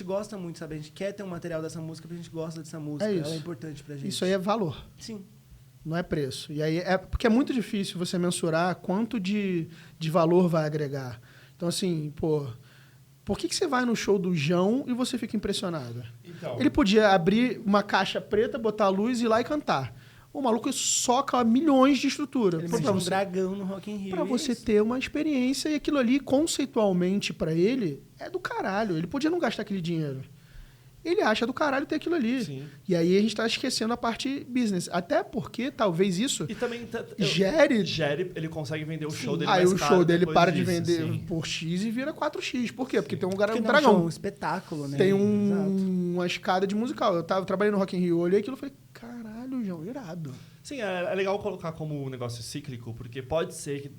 gosta muito, sabe? A gente quer ter um material dessa música porque a gente gosta dessa música, isso. ela é importante pra gente. Isso aí é valor, Sim. não é preço. E aí porque é muito difícil você mensurar quanto de valor vai agregar. Então assim, pô, por que você vai no show do João e você fica impressionado? Então, Ele podia abrir uma caixa preta, botar a luz e ir lá e cantar. O maluco soca milhões de estrutura. Ele Pra mete um você- dragão no Rock in Rio. Pra e é você isso. ter uma experiência e aquilo ali, conceitualmente, pra ele, é do caralho. Ele podia não gastar aquele dinheiro. Ele acha do caralho ter aquilo ali. Sim. E aí a gente tá esquecendo a parte business. Até porque talvez isso E também gere... ele consegue vender o show dele Aí mais o caro show dele depois para de disso, vender sim. por X e vira 4X. Por quê? Porque tem um Porque não é dragão. um espetáculo, né? Tem Exato. uma escada de musical. Eu trabalhei no Rock in Rio, eu olhei aquilo e falei, caralho, João, irado. Sim, é legal colocar como um negócio cíclico, porque pode ser que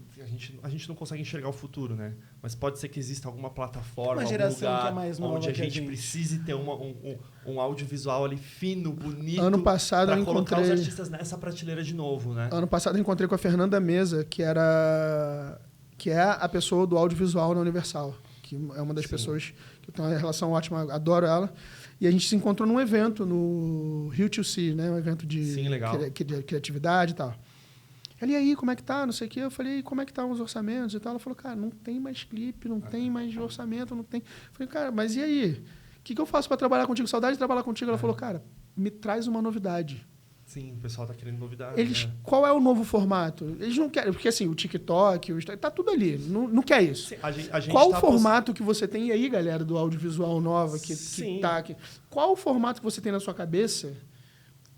a gente não consegue enxergar o futuro, né? Mas pode ser que exista alguma plataforma, Uma algum geração lugar que é mais nova onde a que a gente gente. precise ter um audiovisual ali fino, bonito, Ano passado pra eu colocar os encontrei... artistas nessa prateleira de novo, né? Ano passado eu encontrei com a Fernanda Mesa, que é a pessoa do audiovisual na Universal, que é uma das Sim. pessoas que eu tenho uma relação ótima, adoro ela. E a gente se encontrou num evento no Rio to See, né? Um evento de Sim, legal. de criatividade e tal. Ela, e aí, como é que tá? Não sei o quê. Eu falei, e como é que tá os orçamentos e tal? Ela falou, cara, não tem mais clipe, não tem mais orçamento, não tem... Eu falei, cara, mas e aí? O que eu faço para trabalhar contigo? Saudade de trabalhar contigo. Ela falou, cara, me traz uma novidade. Sim, o pessoal tá querendo novidade, Eles, né? qual é o novo formato? Eles não querem, porque assim, o TikTok, o Instagram, tá tudo ali, não quer isso. Sim, a gente Qual tá o formato que você tem e aí, galera, do audiovisual nova que Sim. tá aqui? Qual o formato que você tem na sua cabeça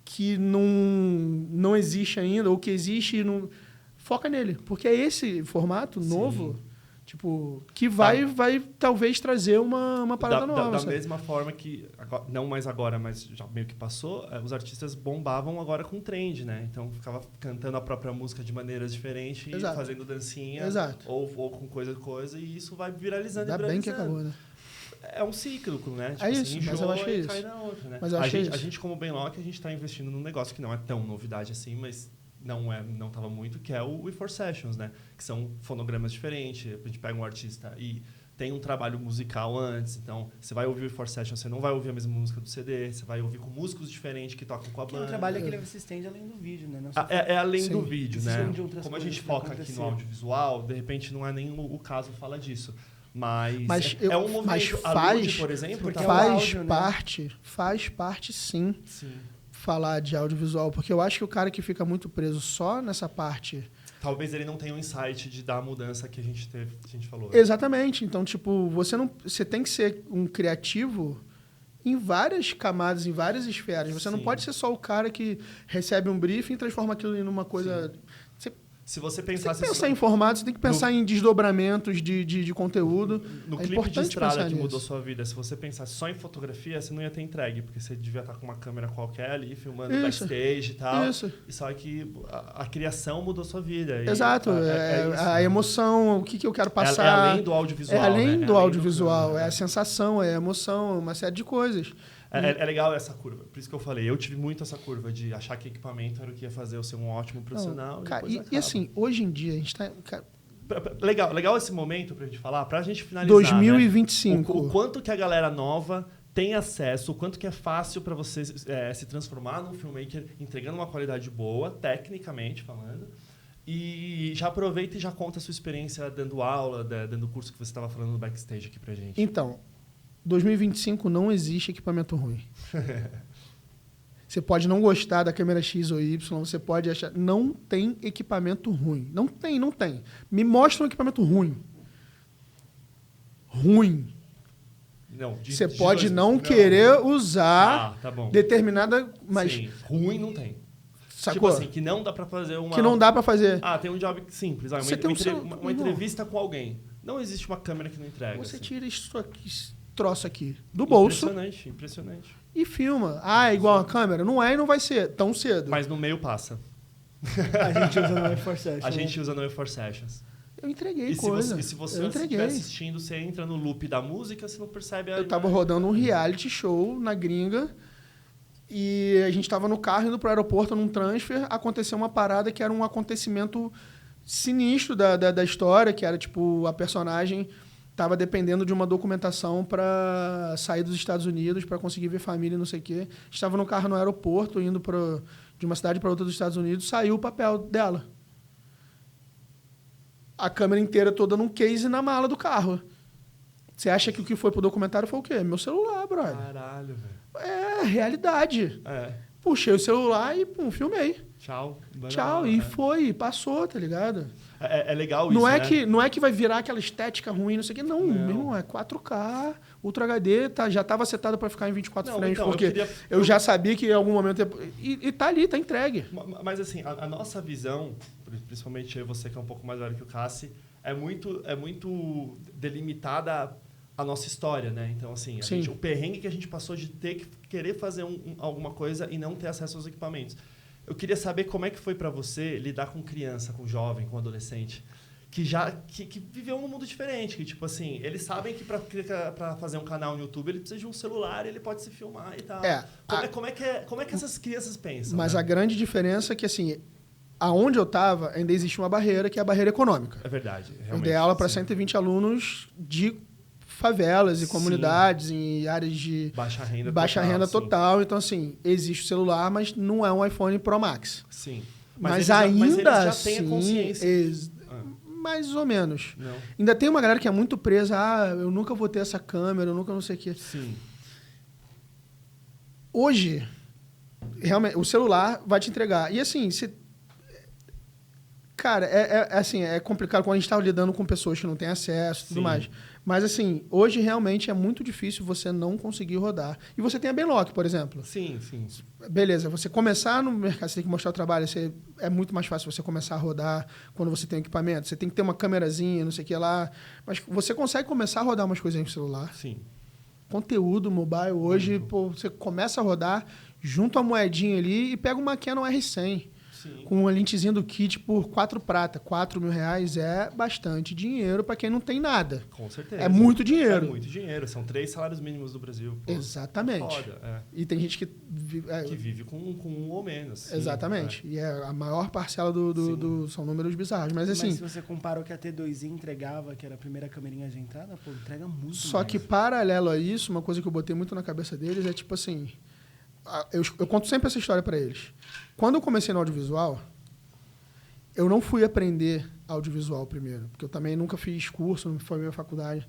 que não existe ainda ou que existe e não foca nele, porque é esse formato novo, tipo, que vai talvez trazer uma parada nova. Da sabe? mesma forma que, não mais agora, mas já meio que passou, os artistas bombavam agora com trend, né? Então ficava cantando a própria música de maneiras diferentes, Exato. fazendo dancinha, Exato. ou com coisa, e isso vai viralizando Ainda e bem viralizando. que acabou, né? É um ciclo, né? Tipo É assim, isso, mas eu enjoa acho que é e isso. cai na outra, né? Mas eu acho que é a isso. gente, como Benlock, a gente tá investindo num negócio que não é tão novidade assim, mas não tava muito, que é o We4 Sessions, né? Que são fonogramas diferentes. A gente pega um artista e tem um trabalho musical antes, então você vai ouvir o We4 Sessions, você não vai ouvir a mesma música do CD, você vai ouvir com músicos diferentes que tocam com a Que o banda. trabalho é que ele se estende além do vídeo, né? Não só É além Sim. do vídeo, Precisam né? de outras Como a coisas gente pra foca aqui acontecer. no audiovisual, de repente não é nem o caso falar disso. Mas eu- um movimento. mas A faz- Lud, por exemplo, porque tá- é o áudio, né? faz parte sim Sim. falar de audiovisual, porque eu acho que o cara que fica muito preso só nessa parte. Talvez ele não tenha um insight de dar a mudança que a gente falou. Exatamente. Então, tipo, você tem que ser um criativo em várias camadas, em várias esferas. Você não Sim. pode ser só o cara que recebe um briefing e transforma aquilo em uma coisa. Se você Você tem pensasse que pensar em formato, você tem que pensar em desdobramentos de conteúdo. no É clipe de importante estrada pensar que mudou nisso. sua vida, se você pensasse só em fotografia, você não ia ter entregue, porque você devia estar com uma câmera qualquer ali, filmando Isso. backstage e tal. Isso. E só que a criação mudou sua vida. E Exato. é isso, a né? emoção, o que eu quero É passar. além do audiovisual. É além né? do além audiovisual, câmera, é né? a sensação, é a emoção, uma série de coisas. É legal essa curva. Por isso que eu falei, eu tive muito essa curva de achar que equipamento era o que ia fazer eu ser um ótimo profissional. Cara, depois e assim, hoje em dia, a gente tá. Cara, Legal esse momento pra gente falar, pra gente finalizar. 2025. Né? O quanto que a galera nova tem acesso, o quanto que é fácil para você se transformar num filmmaker entregando uma qualidade boa, tecnicamente falando. E já aproveita e já conta a sua experiência dando aula, dando curso que você estava falando no backstage aqui pra gente. Então, 2025 não existe equipamento ruim. Você pode não gostar da câmera X ou Y, você pode achar... Não tem equipamento ruim. Não tem. Me mostra um equipamento ruim. Ruim. Não, Você pode não querer usar tá bom. determinada... Mas, Sim, ruim não tem. sacou? Tipo assim, que não dá pra fazer uma... Que não dá pra fazer. tem um job simples. Você tem Uma entrevista com alguém. Não existe uma câmera que não entrega. Você assim. tira isso aqui, esse troço aqui do bolso Impressionante. e filma. É igual a câmera? Não é e não vai ser tão cedo. Mas no meio passa. A gente usa no E4 Sessions. A gente usa no E4 Sessions. Eu entreguei E coisa. se você eu estiver entreguei. assistindo, você entra no loop da música, você não percebe a Eu tava imagem. rodando um reality show na gringa e a gente tava no carro indo pro aeroporto num transfer. Aconteceu uma parada que era um acontecimento sinistro da história, que era tipo a personagem tava dependendo de uma documentação para sair dos Estados Unidos, para conseguir ver família, não sei o quê. Estava no carro no aeroporto, indo de uma cidade para outra dos Estados Unidos, saiu o papel dela. A câmera inteira toda num case na mala do carro. Você acha que o que foi pro documentário foi o quê? Meu celular, brother. Caralho, velho. É, realidade. É. Puxei o celular e, pum, filmei. Tchau. Tchau. E foi, passou, tá ligado? É legal Não isso, é, né? não é que vai virar aquela estética ruim, não sei o quê. Não, meu irmão, é 4K, Ultra HD, já estava setado para ficar em 24 frames, então, porque eu já sabia que em algum momento... E tá ali, tá entregue. Mas assim, a nossa visão, principalmente eu e você que é um pouco mais velho que o Cassi, é muito delimitada a nossa história, né? Então, assim, o perrengue que a gente passou de ter que querer fazer alguma coisa e não ter acesso aos equipamentos. Eu queria saber como é que foi para você lidar com criança, com jovem, com adolescente, que viveu num mundo diferente, que tipo assim, eles sabem que para fazer um canal no YouTube ele precisa de um celular, ele pode se filmar e tal. Como é que essas crianças pensam? Mas né? a grande diferença é que, assim, aonde eu estava ainda existe uma barreira, que é a barreira econômica. É verdade. Eu dei aula para 120 alunos de favelas e comunidades, em áreas de baixa renda total. Então, assim, existe o celular, mas não é um iPhone Pro Max. Sim. Mas ainda eles já assim, têm a consciência. Mais ou menos. Não. Ainda tem uma galera que é muito presa. Eu nunca vou ter essa câmera, eu nunca não sei o quê. Sim. Hoje, realmente, o celular vai te entregar. E assim, cara, é complicado quando a gente está lidando com pessoas que não têm acesso e tudo mais. Mas, assim, hoje realmente é muito difícil você não conseguir rodar. E você tem a Benlock, por exemplo. Sim. Beleza, você começar no mercado, você tem que mostrar o trabalho, é muito mais fácil você começar a rodar quando você tem equipamento. Você tem que ter uma câmerazinha, não sei o que lá. Mas você consegue começar a rodar umas coisas no celular. Sim. Conteúdo mobile hoje, você começa a rodar, junta a moedinha ali e pega uma Canon R100. Sim. Com uma lentezinha do kit por 4 prata. R$4.000 é bastante dinheiro para quem não tem nada. Com certeza. É muito dinheiro. É muito dinheiro. São 3 salários mínimos do Brasil. Pô. Exatamente. Foda, E tem gente que vive com um ou menos. Sim, exatamente. E a maior parcela são números bizarros. Mas assim... Mas se você compara o que a T2i entregava, que era a primeira câmerinha de entrada, pô, entrega muito Só mais. que paralelo a isso, uma coisa que eu botei muito na cabeça deles é tipo assim... Eu conto sempre essa história para eles. Quando eu comecei no audiovisual, eu não fui aprender audiovisual primeiro, porque eu também nunca fiz curso, não foi minha faculdade.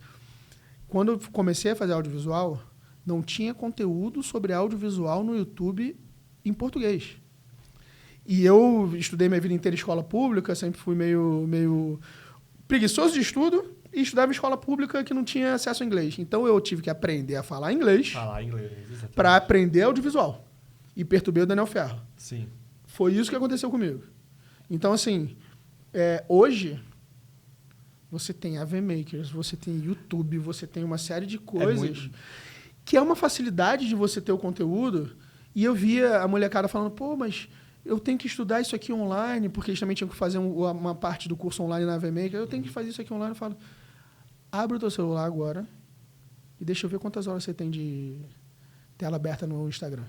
Quando eu comecei a fazer audiovisual, não tinha conteúdo sobre audiovisual no YouTube em português. E eu estudei minha vida inteira em escola pública, sempre fui meio preguiçoso de estudo e estudava em escola pública que não tinha acesso ao inglês. Então eu tive que aprender a falar inglês para aprender audiovisual. E perturbei o Daniel Ferro. Sim. Foi isso que aconteceu comigo. Então, assim, hoje você tem AV Makers, você tem YouTube, você tem uma série de coisas que é uma facilidade de você ter o conteúdo. E eu via a molecada falando, pô, mas eu tenho que estudar isso aqui online, porque eles também tinham que fazer uma parte do curso online na AV Maker. Eu tenho que fazer isso aqui online. Eu falo, abre o teu celular agora e deixa eu ver quantas horas você tem de tela aberta no Instagram.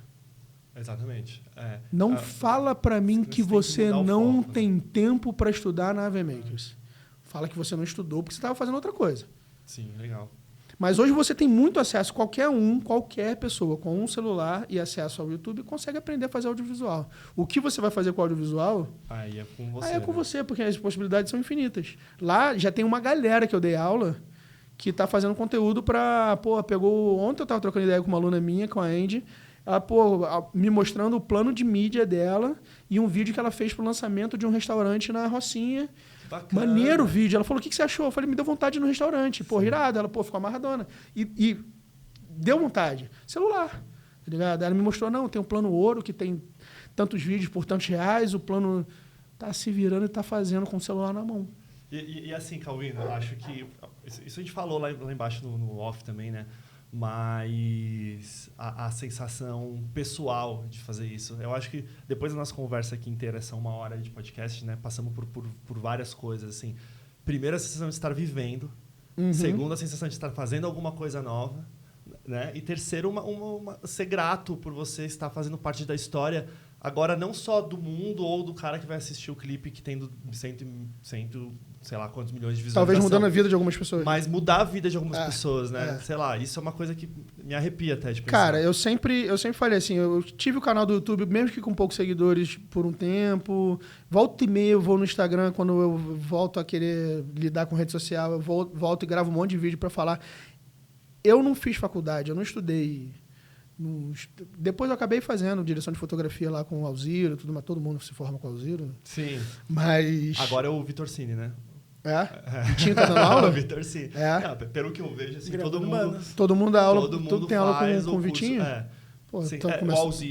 Exatamente. Não fala para mim que você não foco, tem tempo para estudar na AV Makers. Fala que você não estudou porque você estava fazendo outra coisa. Sim, legal. Mas hoje você tem muito acesso. Qualquer pessoa com um celular e acesso ao YouTube consegue aprender a fazer audiovisual. O que você vai fazer com o audiovisual? Aí é com você. Aí é com você, porque as possibilidades são infinitas. Lá já tem uma galera que eu dei aula que está fazendo conteúdo para... Ontem eu estava trocando ideia com uma aluna minha, com a Andy. Ela, me mostrando o plano de mídia dela e um vídeo que ela fez pro lançamento de um restaurante na Rocinha. Bacana. Maneiro o vídeo. Ela falou, o que você achou? Eu falei, me deu vontade de ir no restaurante. Pô, irado. Ela, ficou amarradona. E deu vontade. Celular, tá ligado? Ela me mostrou, não, tem um plano ouro que tem tantos vídeos por tantos reais, o plano tá se virando e tá fazendo com o celular na mão. E assim, Calvino, eu acho que... Isso a gente falou lá embaixo no off também, né? Mas a sensação pessoal de fazer isso. Eu acho que depois da nossa conversa aqui inteira, essa 1 hora de podcast, né? Passamos por várias coisas, assim. Primeiro, a sensação de estar vivendo. Uhum. Segundo, a sensação de estar fazendo alguma coisa nova. Né? E terceiro, ser grato por você estar fazendo parte da história. Agora, não só do mundo ou do cara que vai assistir o clipe que tem 100, sei lá quantos milhões de visualizações. Talvez mudando a vida de algumas pessoas. Mas mudar a vida de algumas pessoas, né? Sei lá, isso é uma coisa que me arrepia até de pensar. Cara, eu sempre falei assim, eu tive o canal do YouTube, mesmo que com poucos seguidores por um tempo. Volta e meia eu vou no Instagram, quando eu volto a querer lidar com rede social, eu volto e gravo um monte de vídeo pra falar. Eu não fiz faculdade, eu não estudei. Depois eu acabei fazendo direção de fotografia lá com o Alziro, tudo, mas todo mundo se forma com o Alziro. Sim. Mas... Agora é o Vitor Cine, né? Vitinho tá dando aula? O Vitor Cine. Pelo que eu vejo, assim, todo mundo dá aula, todo mundo tem aula faz com o Vitinho? Pô, sim, então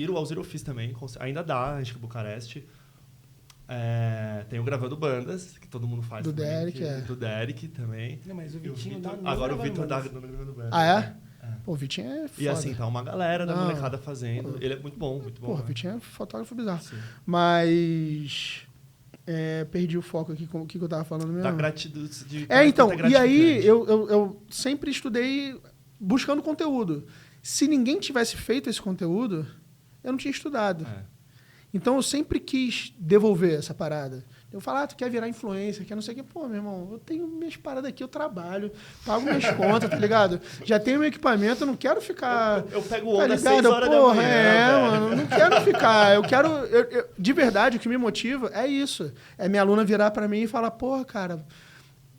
o Alziro eu fiz também, ainda dá, acho que Bucareste. Tem o Gravando Bandas, que todo mundo faz do também. Derek, Do Derek também. Não, mas o Vitinho dá agora o Vitor dá no Gravando Bandas. Ah, é? Pô, o Vitinho é foda. E assim, tá uma galera da molecada fazendo. Pô, ele é muito bom, muito bom. Porra, o Vitinho é fotógrafo bizarro. Sim. Mas... perdi o foco aqui com o que eu tava falando mesmo. Da gratidão. Então, e aí eu sempre estudei buscando conteúdo. Se ninguém tivesse feito esse conteúdo, eu não tinha estudado. Então eu sempre quis devolver essa parada. Eu falo, tu quer virar influencer, quer não sei o quê. Pô, meu irmão, eu tenho minhas paradas aqui, eu trabalho, pago minhas contas, tá ligado? Já tenho meu equipamento, eu não quero ficar... Eu pego onda às 6 horas da manhã, mano, não quero ficar. Eu quero... de verdade, o que me motiva é isso. É minha aluna virar pra mim e falar, porra, cara,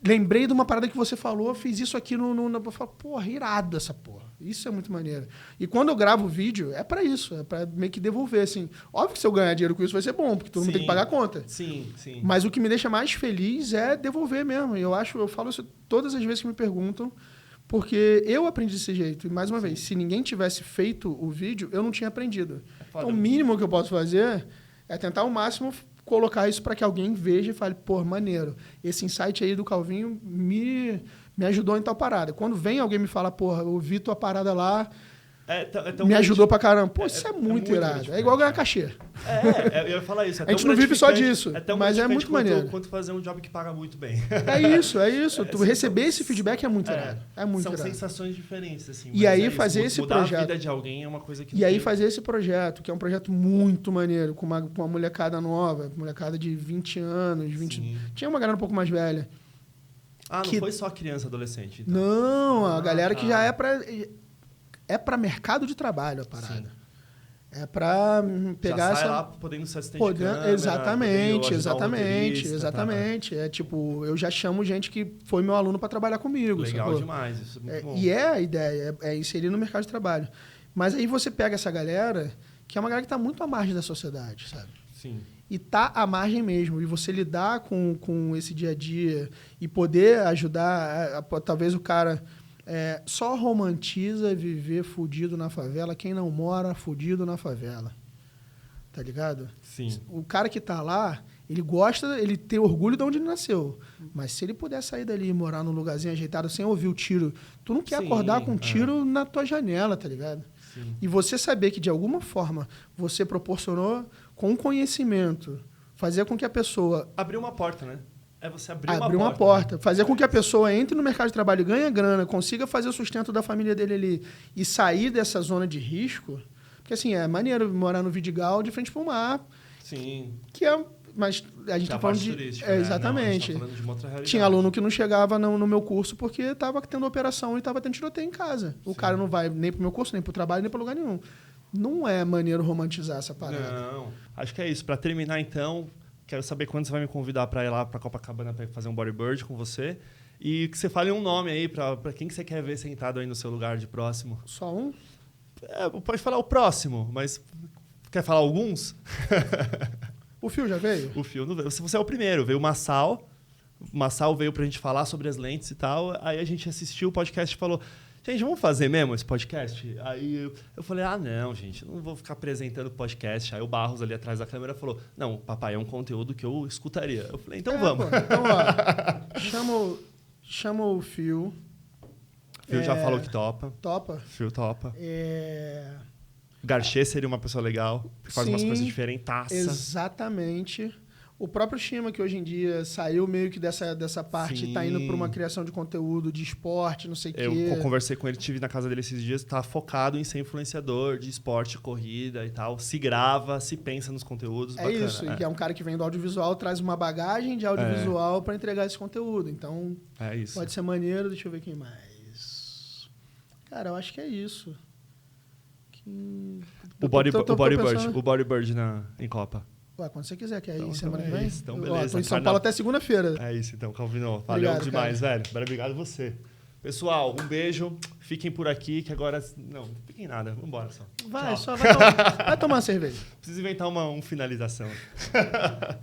lembrei de uma parada que você falou, fiz isso aqui eu falo, porra, irado essa porra. Isso é muito maneiro. E quando eu gravo vídeo, é pra isso. É pra meio que devolver, assim. Óbvio que se eu ganhar dinheiro com isso vai ser bom, porque todo mundo tem que pagar a conta. Sim. Mas o que me deixa mais feliz é devolver mesmo. Eu falo isso todas as vezes que me perguntam, porque eu aprendi desse jeito. E, mais uma vez, se ninguém tivesse feito o vídeo, eu não tinha aprendido. Então, o mínimo que eu posso fazer é tentar ao máximo colocar isso para que alguém veja e fale, pô, maneiro. Esse insight aí do Calvinho me ajudou em tal parada. Quando vem alguém me fala, porra, eu vi tua parada lá, me ajudou pra caramba. Pô, isso é muito irado. É igual ganhar cachê. Eu ia falar isso. A gente não vive só disso, mas é muito maneiro. Quanto fazer um job que paga muito bem. É isso. Tu receber esse feedback é muito irado. É muito irado. São sensações diferentes, assim. E aí fazer esse projeto... Mudar a vida de alguém é uma coisa que... E aí fazer esse projeto, que é um projeto muito maneiro, com uma molecada nova, molecada de 20 anos, 20... Tinha uma galera um pouco mais velha. Não foi só criança, adolescente. Então. Não, a galera que já é para mercado de trabalho a parada. Sim. É para pegar já sai lá podendo ser assistente de câmera, exatamente. É tipo, eu já chamo gente que foi meu aluno para trabalhar comigo. Legal demais, isso é muito bom. E a ideia é inserir no mercado de trabalho. Mas aí você pega essa galera, que é uma galera que está muito à margem da sociedade, sabe? Sim. E tá à margem mesmo. E você lidar com esse dia a dia e poder ajudar, talvez o cara... só romantiza viver fudido na favela quem não mora fudido na favela. Tá ligado? Sim. O cara que tá lá, ele gosta, ele tem orgulho de onde ele nasceu. Mas se ele puder sair dali e morar num lugarzinho ajeitado sem ouvir o tiro, tu não quer acordar com um tiro na tua janela, tá ligado? Sim. E você saber que, de alguma forma, você proporcionou com conhecimento, fazer com que a pessoa... Abriu uma porta, né? É você abrir uma porta. Fazer com que a pessoa entre no mercado de trabalho, ganhe grana, consiga fazer o sustento da família dele ali e sair dessa zona de risco. Porque, assim, é maneiro morar no Vidigal de frente para o mar. Sim. Mas a gente está falando de... turística, né? Exatamente. Não, a gente tá falando de uma outra realidade. Tinha aluno que não chegava no meu curso porque estava tendo operação e estava tendo tiroteio em casa. O cara não vai nem para o meu curso, nem para o trabalho, nem para lugar nenhum. Não é maneiro romantizar essa parada. Não. Acho que é isso. Para terminar, então... Quero saber quando você vai me convidar para ir lá para Copacabana para fazer um bodyboard com você. E que você fale um nome aí para quem que você quer ver sentado aí no seu lugar de próximo. Só um? Pode falar o próximo, mas quer falar alguns? O Fio já veio? O Fio não veio. Você é o primeiro. Veio o Massal. O Massal veio pra gente falar sobre as lentes e tal. Aí a gente assistiu o podcast e falou... Gente, vamos fazer mesmo esse podcast? Aí eu falei, não, gente, não vou ficar apresentando podcast. Aí o Barros ali atrás da câmera falou, não, papai, é um conteúdo que eu escutaria. Eu falei, então vamos. Pô, então, ó, chama o Fio. O Fio já falou que topa. Topa. Fio topa. É... Garchê seria uma pessoa legal, que faz umas coisas diferentaças. Exatamente. O próprio Shima, que hoje em dia saiu meio que dessa parte, Sim. tá indo para uma criação de conteúdo, de esporte, não sei o quê. Eu conversei com ele, estive na casa dele esses dias, tá focado em ser influenciador de esporte, corrida e tal. Se grava, se pensa nos conteúdos, bacana. Isso, e é um cara que vem do audiovisual, traz uma bagagem de audiovisual para entregar esse conteúdo. Então, isso. pode ser maneiro. Deixa eu ver quem mais. Cara, eu acho que é isso. O Bodybird em Copa. Ué, quando você quiser, que aí Então, semana que então é vem. isso, então beleza. Tô em São Paulo até segunda-feira. É isso, então, Calvino. Valeu Obrigado, demais, velho. Obrigado você. Pessoal, um beijo. Fiquem por aqui, que agora... Não fiquem nada. Vambora só. Vai, Tchau. só vai tomar uma cerveja. Preciso inventar uma finalização.